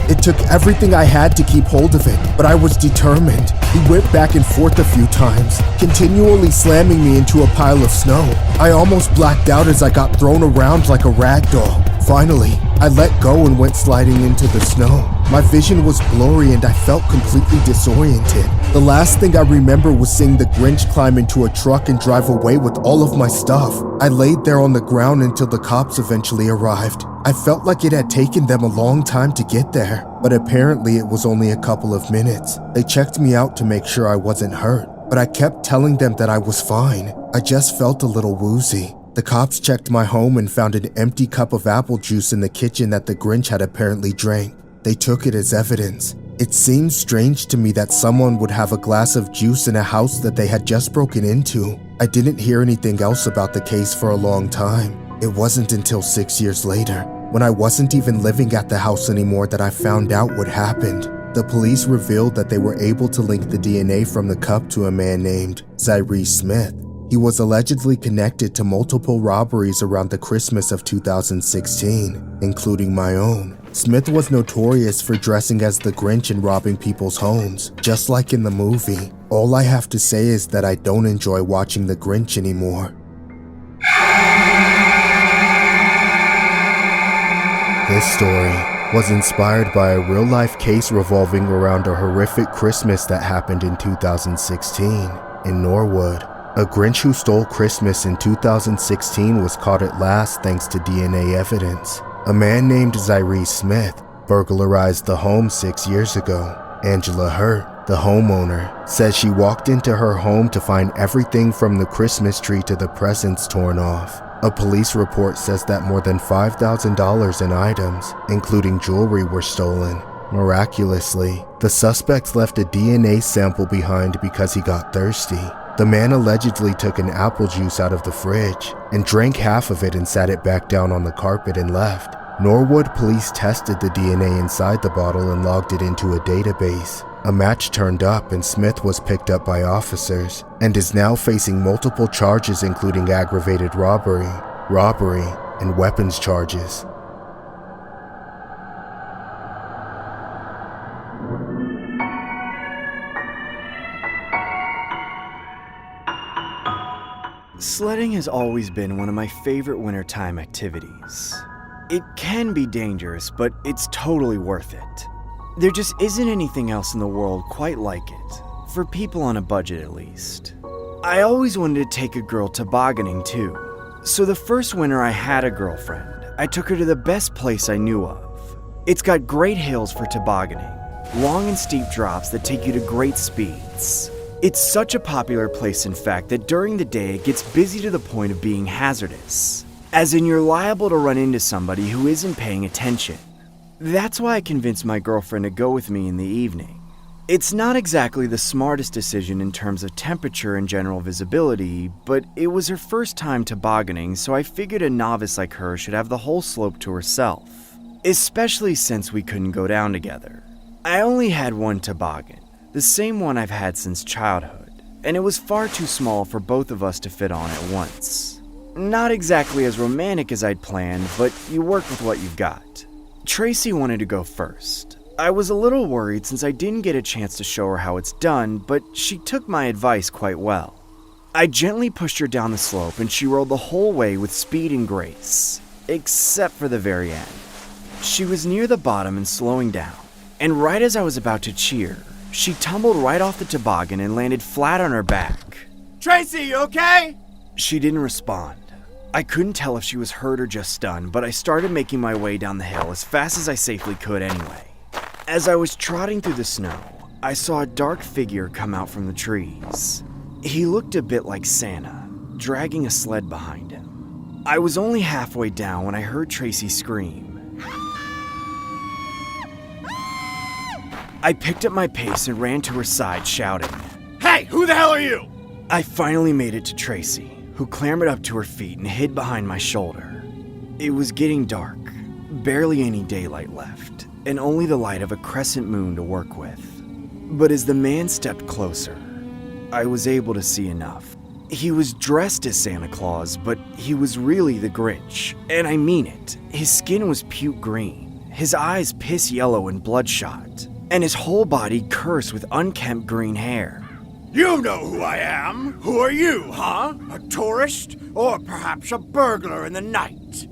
S5: It took everything I had to keep hold of it, but I was determined. He whipped back and forth a few times, continually slamming me into a pile of snow. I almost blacked out as I got thrown around like a rag doll. Finally, I let go and went sliding into the snow. My vision was blurry and I felt completely disoriented. The last thing I remember was seeing the Grinch climb into a truck and drive away with all of my stuff. I laid there on the ground until the cops eventually arrived. I felt like it had taken them a long time to get there, but apparently it was only a couple of minutes. They checked me out to make sure I wasn't hurt, but I kept telling them that I was fine. I just felt a little woozy. The cops checked my home and found an empty cup of apple juice in the kitchen that the Grinch had apparently drank. They took it as evidence. It seemed strange to me that someone would have a glass of juice in a house that they had just broken into. I didn't hear anything else about the case for a long time. It wasn't until 6 years later, when I wasn't even living at the house anymore, that I found out what happened. The police revealed that they were able to link the DNA from the cup to a man named Zyree Smith. He was allegedly connected to multiple robberies around the Christmas of 2016, including my own. Smith was notorious for dressing as the Grinch and robbing people's homes, just like in the movie. All I have to say is that I don't enjoy watching the Grinch anymore. This story was inspired by a real-life case revolving around a horrific Christmas that happened in 2016 in Norwood. A Grinch who stole Christmas in 2016 was caught at last thanks to DNA evidence. A man named Zyree Smith burglarized the home 6 years ago. Angela Hurt, the homeowner, says she walked into her home to find everything from the Christmas tree to the presents torn off. A police report says that more than $5,000 in items, including jewelry, were stolen. Miraculously, the suspect left a DNA sample behind because he got thirsty. The man allegedly took an apple juice out of the fridge and drank half of it and sat it back down on the carpet and left. Norwood police tested the DNA inside the bottle and logged it into a database. A match turned up and Smith was picked up by officers and is now facing multiple charges including aggravated robbery, and weapons charges.
S1: Sledding has always been one of my favorite wintertime activities. It can be dangerous, but it's totally worth it. There just isn't anything else in the world quite like it, for people on a budget at least. I always wanted to take a girl tobogganing too, so the first winter I had a girlfriend, I took her to the best place I knew of. It's got great hills for tobogganing, long and steep drops that take you to great speeds. It's such a popular place, in fact, that during the day it gets busy to the point of being hazardous. As in, you're liable to run into somebody who isn't paying attention. That's why I convinced my girlfriend to go with me in the evening. It's not exactly the smartest decision in terms of temperature and general visibility, but it was her first time tobogganing, so I figured a novice like her should have the whole slope to herself, especially since we couldn't go down together. I only had one toboggan, the same one I've had since childhood, and it was far too small for both of us to fit on at once. Not exactly as romantic as I'd planned, but you work with what you've got. Tracy wanted to go first. I was a little worried since I didn't get a chance to show her how it's done, but she took my advice quite well. I gently pushed her down the slope and she rolled the whole way with speed and grace, except for the very end. She was near the bottom and slowing down, and right as I was about to cheer, she tumbled right off the toboggan and landed flat on her back.
S3: Tracy, you okay?
S1: She didn't respond. I couldn't tell if she was hurt or just stunned, but I started making my way down the hill as fast as I safely could anyway. As I was trotting through the snow, I saw a dark figure come out from the trees. He looked a bit like Santa, dragging a sled behind him. I was only halfway down when I heard Tracy scream. I picked up my pace and ran to her side, shouting,
S3: Hey, who the hell are you?
S1: I finally made it to Tracy, who clambered up to her feet and hid behind my shoulder. It was getting dark, barely any daylight left, and only the light of a crescent moon to work with. But as the man stepped closer, I was able to see enough. He was dressed as Santa Claus, but he was really the Grinch, and I mean it. His skin was puke green, his eyes piss yellow and bloodshot, and his whole body cursed with unkempt green hair.
S3: You know who I am. Who are you, huh? A tourist? Or perhaps a burglar in the night?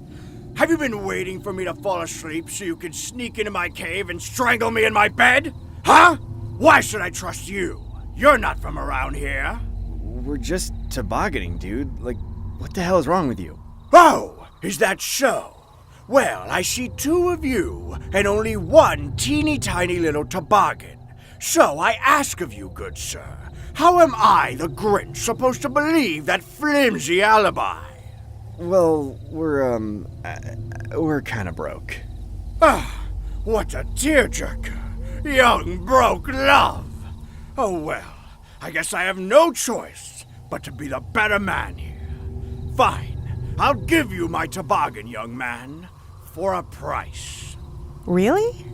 S3: Have you been waiting for me to fall asleep so you can sneak into my cave and strangle me in my bed? Huh? Why should I trust you? You're not from around here.
S1: We're just tobogganing, dude. Like, what the hell is wrong with you?
S3: Oh, is that so? Well, I see two of you and only one teeny tiny little toboggan. So I ask of you, good sir, how am I, the Grinch, supposed to believe that flimsy alibi?
S1: Well, we're kind of broke.
S3: Ah, what a tearjerker. Young broke love. Oh well, I guess I have no choice but to be the better man here. Fine, I'll give you my toboggan, young man, for a price.
S10: Really?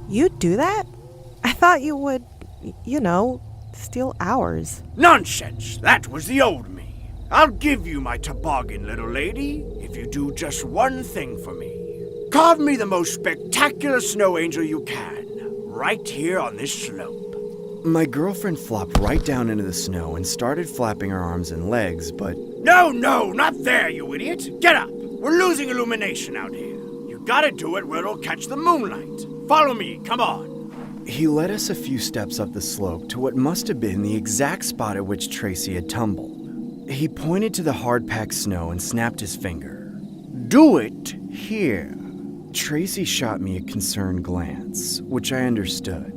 S10: You'd do that? I thought you would, steal ours.
S3: Nonsense! That was the old me. I'll give you my toboggan, little lady, if you do just one thing for me. Carve me the most spectacular snow angel you can, right here on this slope.
S1: My girlfriend flopped right down into the snow and started flapping her arms and legs, but...
S3: No, not there, you idiot! Get up! We're losing illumination out here. You gotta do it where it'll catch the moonlight. Follow me, come on.
S1: He led us a few steps up the slope to what must have been the exact spot at which Tracy had tumbled. He pointed to the hard-packed snow and snapped his finger.
S3: Do it here.
S1: Tracy shot me a concerned glance, which I understood.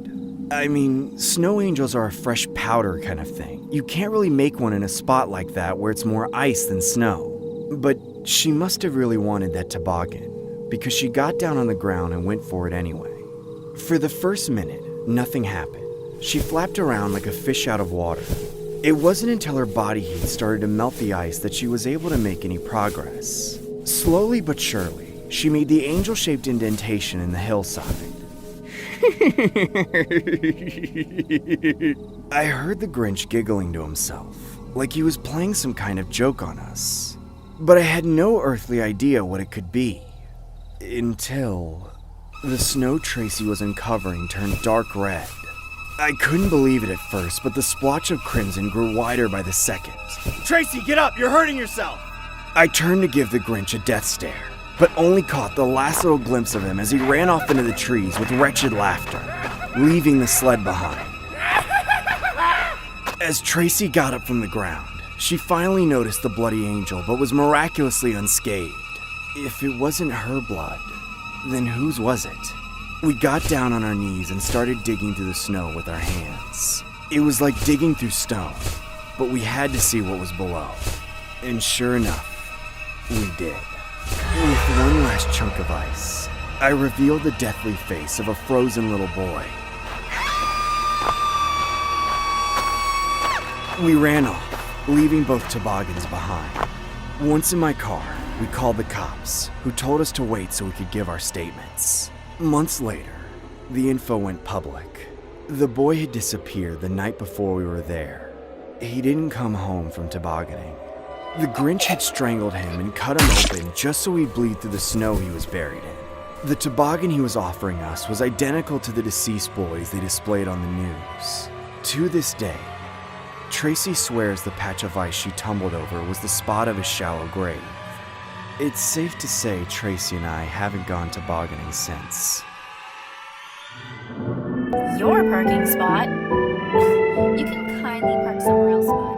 S1: I mean, snow angels are a fresh powder kind of thing. You can't really make one in a spot like that where it's more ice than snow. But she must have really wanted that toboggan, because she got down on the ground and went for it anyway. For the first minute, nothing happened. She flapped around like a fish out of water. It wasn't until her body heat started to melt the ice that she was able to make any progress. Slowly but surely, she made the angel-shaped indentation in the hillside. I heard the Grinch giggling to himself, like he was playing some kind of joke on us. But I had no earthly idea what it could be. Until the snow Tracy was uncovering turned dark red. I couldn't believe it at first, but the splotch of crimson grew wider by the second.
S7: Tracy, get up! You're hurting yourself!
S1: I turned to give the Grinch a death stare, but only caught the last little glimpse of him as he ran off into the trees with wretched laughter, leaving the sled behind. As Tracy got up from the ground, she finally noticed the bloody angel, but was miraculously unscathed. If it wasn't her blood, then whose was it? We got down on our knees and started digging through the snow with our hands. It was like digging through stone, but we had to see what was below. And sure enough, we did. With one last chunk of ice, I revealed the deathly face of a frozen little boy. We ran off, leaving both toboggans behind. Once in my car, we called the cops, who told us to wait so we could give our statements. Months later, the info went public. The boy had disappeared the night before we were there. He didn't come home from tobogganing. The Grinch had strangled him and cut him open just so he'd bleed through the snow he was buried in. The toboggan he was offering us was identical to the deceased boys they displayed on the news. To this day, Tracy swears the patch of ice she tumbled over was the spot of a shallow grave. It's safe to say Tracy and I haven't gone tobogganing since.
S6: Your parking spot. You can kindly park somewhere else, bud.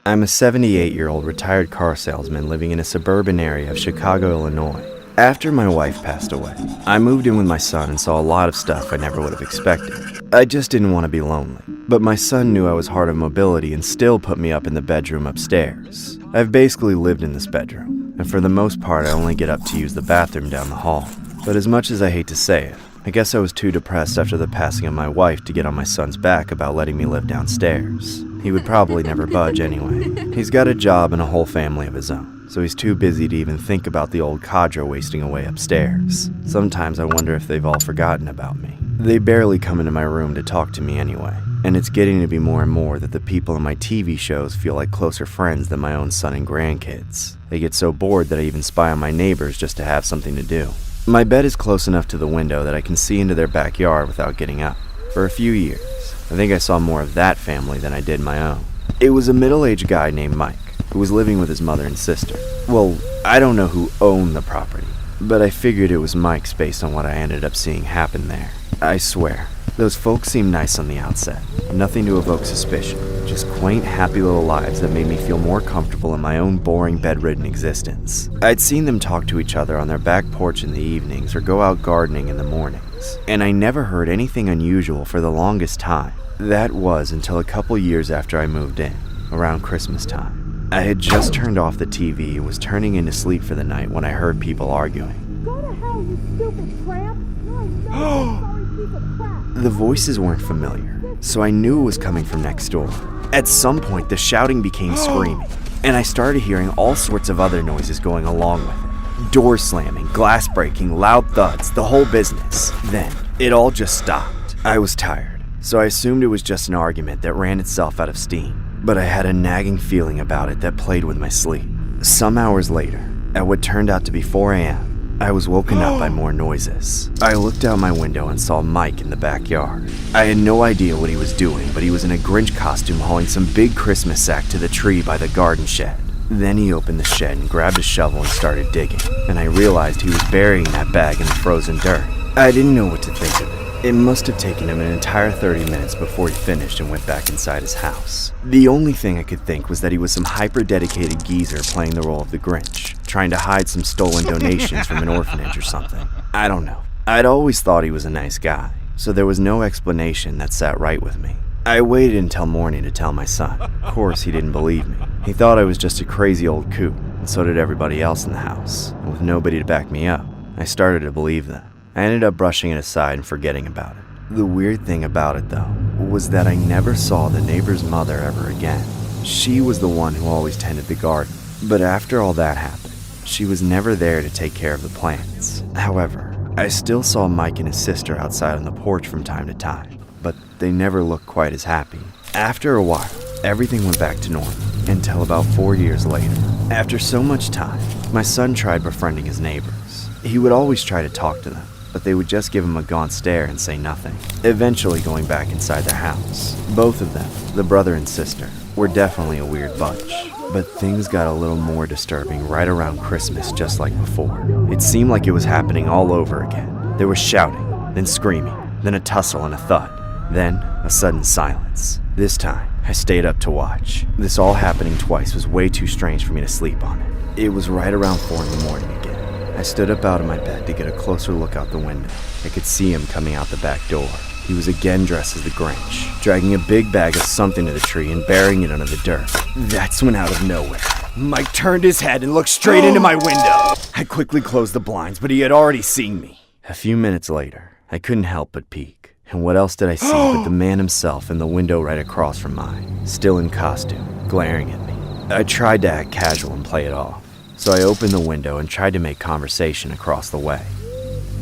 S1: I'm a 78-year-old retired car salesman living in a suburban area of Chicago, Illinois. After my wife passed away, I moved in with my son and saw a lot of stuff I never would have expected. I just didn't want to be lonely, but my son knew I was hard of mobility and still put me up in the bedroom upstairs. I've basically lived in this bedroom, and for the most part I only get up to use the bathroom down the hall. But as much as I hate to say it, I guess I was too depressed after the passing of my wife to get on my son's back about letting me live downstairs. He would probably never budge anyway. He's got a job and a whole family of his own, so he's too busy to even think about the old cadre wasting away upstairs. Sometimes I wonder if they've all forgotten about me. They barely come into my room to talk to me anyway, and it's getting to be more and more that the people in my TV shows feel like closer friends than my own son and grandkids. They get so bored that I even spy on my neighbors just to have something to do. My bed is close enough to the window that I can see into their backyard without getting up. For a few years, I think I saw more of that family than I did my own. It was a middle-aged guy named Mike, who was living with his mother and sister. Well, I don't know who owned the property, but I figured it was Mike's based on what I ended up seeing happen there. I swear, those folks seemed nice on the outset. Nothing to evoke suspicion, just quaint, happy little lives that made me feel more comfortable in my own boring, bedridden existence. I'd seen them talk to each other on their back porch in the evenings or go out gardening in the mornings, and I never heard anything unusual for the longest time. That was until a couple years after I moved in, around Christmas time. I had just turned off the TV and was turning in to sleep for the night when I heard people arguing.
S12: Go to hell, you stupid tramp! Sorry piece of crap!
S1: The voices weren't familiar, so I knew it was coming from next door. At some point, the shouting became screaming, and I started hearing all sorts of other noises going along with it. Doors slamming, glass breaking, loud thuds, the whole business. Then, it all just stopped. I was tired, so I assumed it was just an argument that ran itself out of steam. But I had a nagging feeling about it that played with my sleep. Some hours later, at what turned out to be 4 a.m., I was woken up by more noises. I looked out my window and saw Mike in the backyard. I had no idea what he was doing, but he was in a Grinch costume hauling some big Christmas sack to the tree by the garden shed. Then he opened the shed and grabbed a shovel and started digging, and I realized he was burying that bag in the frozen dirt. I didn't know what to think of it. It must have taken him an entire 30 minutes before he finished and went back inside his house. The only thing I could think was that he was some hyper-dedicated geezer playing the role of the Grinch, trying to hide some stolen donations from an orphanage or something. I don't know. I'd always thought he was a nice guy, so there was no explanation that sat right with me. I waited until morning to tell my son. Of course, he didn't believe me. He thought I was just a crazy old coot. and so did everybody else in the house. And with nobody to back me up, I started to believe them. I ended up brushing it aside and forgetting about it. The weird thing about it, though, was that I never saw the neighbor's mother ever again. She was the one who always tended the garden. But after all that happened, she was never there to take care of the plants. However, I still saw Mike and his sister outside on the porch from time to time, but they never looked quite as happy. After a while, everything went back to normal, until about 4 years later. After so much time, my son tried befriending his neighbors. He would always try to talk to them, but they would just give him a gaunt stare and say nothing, eventually going back inside their house. Both of them, the brother and sister, were definitely a weird bunch. But things got a little more disturbing right around Christmas, just like before. It seemed like it was happening all over again. There was shouting, then screaming, then a tussle and a thud, then a sudden silence. This time, I stayed up to watch. This all happening twice was way too strange for me to sleep on it. It was right around 4 in the morning again. I stood up out of my bed to get a closer look out the window. I could see him coming out the back door. He was again dressed as the Grinch, dragging a big bag of something to the tree and burying it under the dirt. That's when out of nowhere, Mike turned his head and looked straight into my window. I quickly closed the blinds, but he had already seen me. A few minutes later, I couldn't help but peek. And what else did I see but the man himself in the window right across from mine, still in costume, glaring at me. I tried to act casual and play it off, so I opened the window and tried to make conversation across the way.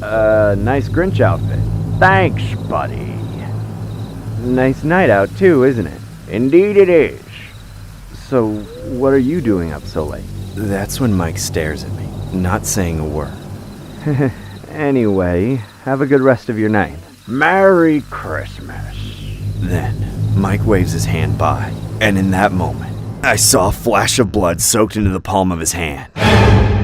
S1: Nice Grinch outfit.
S3: Thanks, buddy.
S1: Nice night out too, isn't it?
S3: Indeed it is.
S1: So, what are you doing up so late? That's when Mike stares at me, not saying a word. Anyway, have a good rest of your night.
S3: Merry Christmas.
S1: Then, Mike waves his hand by, and in that moment, I saw a flash of blood soaked into the palm of his hand.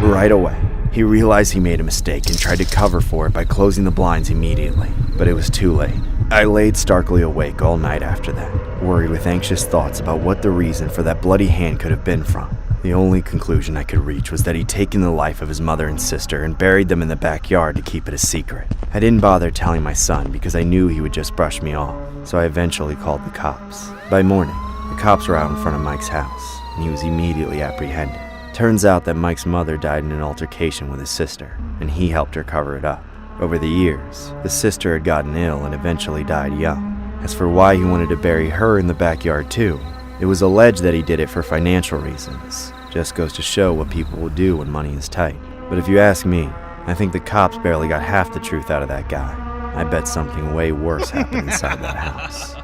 S1: Right away, he realized he made a mistake and tried to cover for it by closing the blinds immediately, but it was too late. I laid starkly awake all night after that, worried with anxious thoughts about what the reason for that bloody hand could have been from. The only conclusion I could reach was that he'd taken the life of his mother and sister and buried them in the backyard to keep it a secret. I didn't bother telling my son because I knew he would just brush me off, so I eventually called the cops. By morning, the cops were out in front of Mike's house, and he was immediately apprehended. Turns out that Mike's mother died in an altercation with his sister, and he helped her cover it up. Over the years, the sister had gotten ill and eventually died young. As for why he wanted to bury her in the backyard too, it was alleged that he did it for financial reasons. Just goes to show what people will do when money is tight. But if you ask me, I think the cops barely got half the truth out of that guy. I bet something way worse happened inside that house.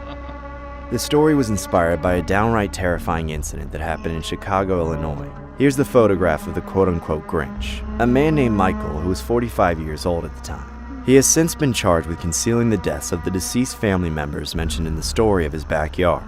S1: The story was inspired by a downright terrifying incident that happened in Chicago, Illinois. Here's the photograph of the quote-unquote Grinch, a man named Michael who was 45 years old at the time. He has since been charged with concealing the deaths of the deceased family members mentioned in the story of his backyard.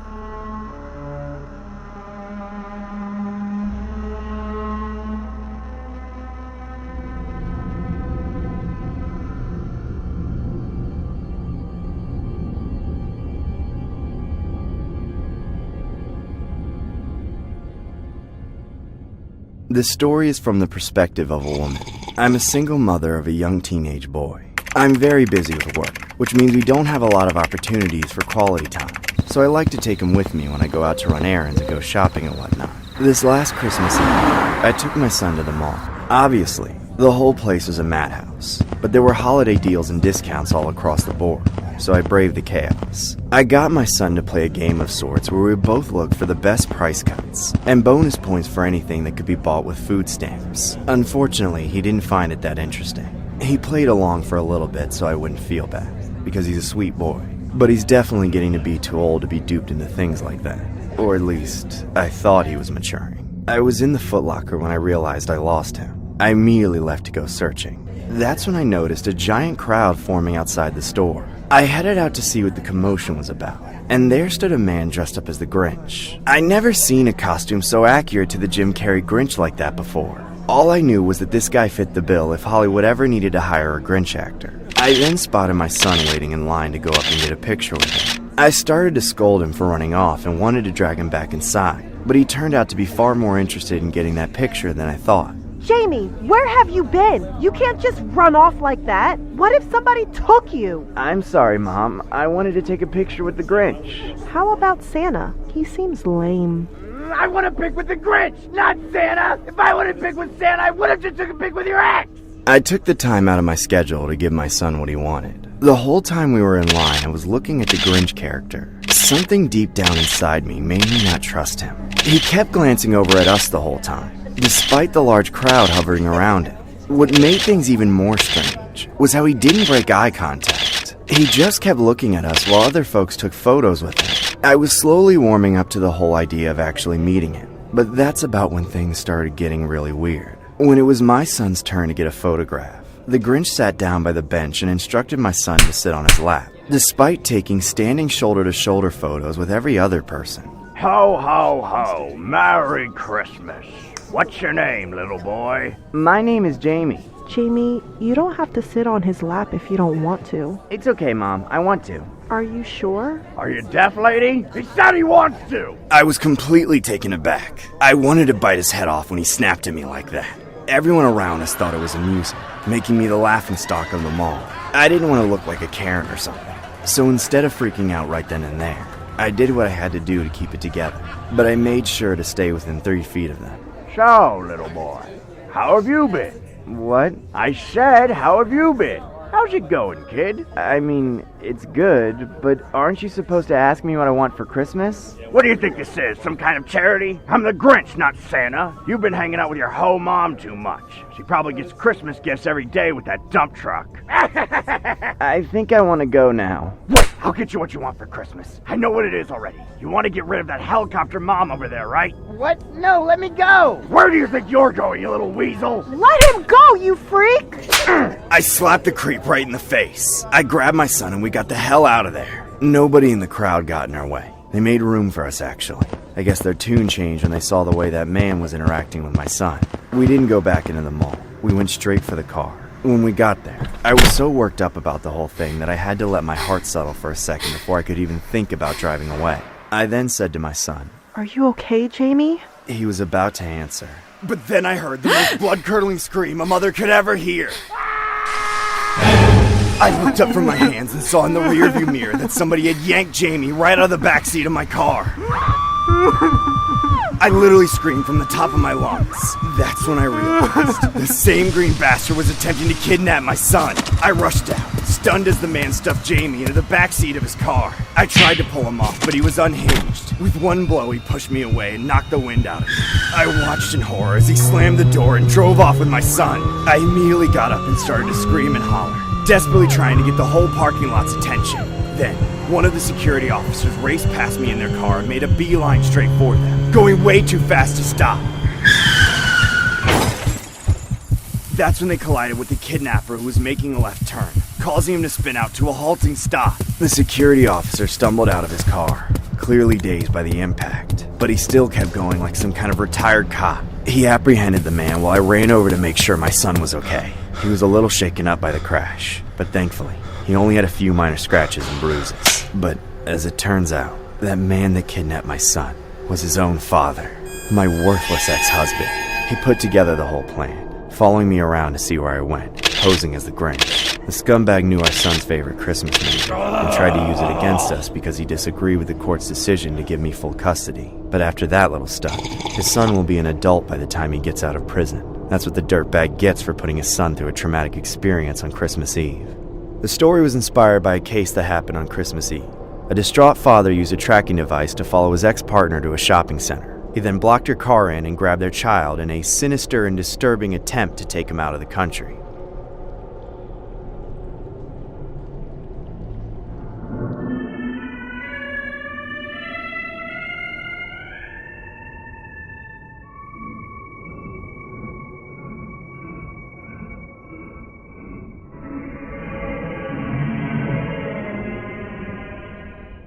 S1: This story is from the perspective of a woman. I'm a single mother of a young teenage boy. I'm very busy with work, which means we don't have a lot of opportunities for quality time. So I like to take him with me when I go out to run errands and go shopping and whatnot. This last Christmas Eve, I took my son to the mall. Obviously, the whole place was a madhouse, but there were holiday deals and discounts all across the board, so I braved the chaos. I got my son to play a game of sorts where we both looked for the best price cuts and bonus points for anything that could be bought with food stamps. Unfortunately, he didn't find it that interesting. He played along for a little bit so I wouldn't feel bad, because he's a sweet boy. But he's definitely getting to be too old to be duped into things like that. Or at least, I thought he was maturing. I was in the Foot Locker when I realized I lost him. I immediately left to go searching. That's when I noticed a giant crowd forming outside the store. I headed out to see what the commotion was about, and there stood a man dressed up as the Grinch. I'd never seen a costume so accurate to the Jim Carrey Grinch like that before. All I knew was that this guy fit the bill if Hollywood ever needed to hire a Grinch actor. I then spotted my son waiting in line to go up and get a picture with him. I started to scold him for running off and wanted to drag him back inside, but he turned out to be far more interested in getting that picture than I thought.
S12: Jamie, where have you been? You can't just run off like that. What if somebody took you?
S1: I'm sorry, Mom. I wanted to take a picture with the Grinch.
S10: How about Santa? He seems lame.
S9: I want to pick with the Grinch, not Santa. If I wanted to pick with Santa, I would have just took a pic with your ex.
S1: I took the time out of my schedule to give my son what he wanted. The whole time we were in line, I was looking at the Grinch character. Something deep down inside me made me not trust him. He kept glancing over at us the whole time, despite the large crowd hovering around him. What made things even more strange was how he didn't break eye contact. He just kept looking at us while other folks took photos with him. I was slowly warming up to the whole idea of actually meeting him, but that's about when things started getting really weird. When it was my son's turn to get a photograph, the Grinch sat down by the bench and instructed my son to sit on his lap, despite taking standing shoulder-to-shoulder photos with every other person.
S9: Ho, ho, ho. Merry Christmas. What's your name, little boy?
S13: My name is Jamie.
S10: Jamie, you don't have to sit on his lap if you don't want to.
S13: It's okay, Mom. I want to.
S10: Are you sure?
S9: Are you deaf, lady? He said he wants to.
S1: I was completely taken aback. I wanted to bite his head off when he snapped at me like that. Everyone around us thought it was amusing, making me the laughingstock of them all. I didn't want to look like a Karen or something. So instead of freaking out right then and there, I did what I had to do to keep it together. But I made sure to stay within 3 feet of them.
S9: So, little boy, how have you been?
S13: What?
S9: I said, how have you been? How's it going, kid?
S13: I mean, it's good, but aren't you supposed to ask me what I want for Christmas?
S9: What do you think this is, some kind of charity? I'm the Grinch, not Santa. You've been hanging out with your hoe mom too much. She probably gets Christmas gifts every day with that dump truck.
S13: I think I want to go now.
S9: Wait, I'll get you what you want for Christmas. I know what it is already. You want to get rid of that helicopter mom over there, right?
S12: What? No, let me go.
S9: Where do you think you're going, you little weasel?
S12: Let him go, you freak!
S1: I slapped the creep right in the face. I grabbed my son and we got the hell out of there. Nobody in the crowd got in our way. They made room for us, actually. I guess their tune changed when they saw the way that man was interacting with my son. We didn't go back into the mall. We went straight for the car. When we got there, I was so worked up about the whole thing that I had to let my heart settle for a second before I could even think about driving away. I then said to my son,
S10: Are you okay, Jamie?
S1: He was about to answer. But then I heard the most blood-curdling scream a mother could ever hear. I looked up from my hands and saw in the rearview mirror that somebody had yanked Jamie right out of the backseat of my car. I literally screamed from the top of my lungs. That's when I realized the same green bastard was attempting to kidnap my son. I rushed out, stunned as the man stuffed Jamie into the backseat of his car. I tried to pull him off, but he was unhinged. With one blow, he pushed me away and knocked the wind out of me. I watched in horror as he slammed the door and drove off with my son. I immediately got up and started to scream and holler, desperately trying to get the whole parking lot's attention. Then, one of the security officers raced past me in their car and made a beeline straight for them, going way too fast to stop. That's when they collided with the kidnapper who was making a left turn, causing him to spin out to a halting stop. The security officer stumbled out of his car, clearly dazed by the impact, but he still kept going like some kind of retired cop. He apprehended the man while I ran over to make sure my son was okay. He was a little shaken up by the crash, but thankfully, he only had a few minor scratches and bruises. But as it turns out, that man that kidnapped my son was his own father, my worthless ex-husband. He put together the whole plan, following me around to see where I went, posing as the Grinch. The scumbag knew our son's favorite Christmas movie and tried to use it against us because he disagreed with the court's decision to give me full custody. But after that little stuff, his son will be an adult by the time he gets out of prison. That's what the dirtbag gets for putting his son through a traumatic experience on Christmas Eve. The story was inspired by a case that happened on Christmas Eve. A distraught father used a tracking device to follow his ex-partner to a shopping center. He then blocked her car in and grabbed their child in a sinister and disturbing attempt to take him out of the country.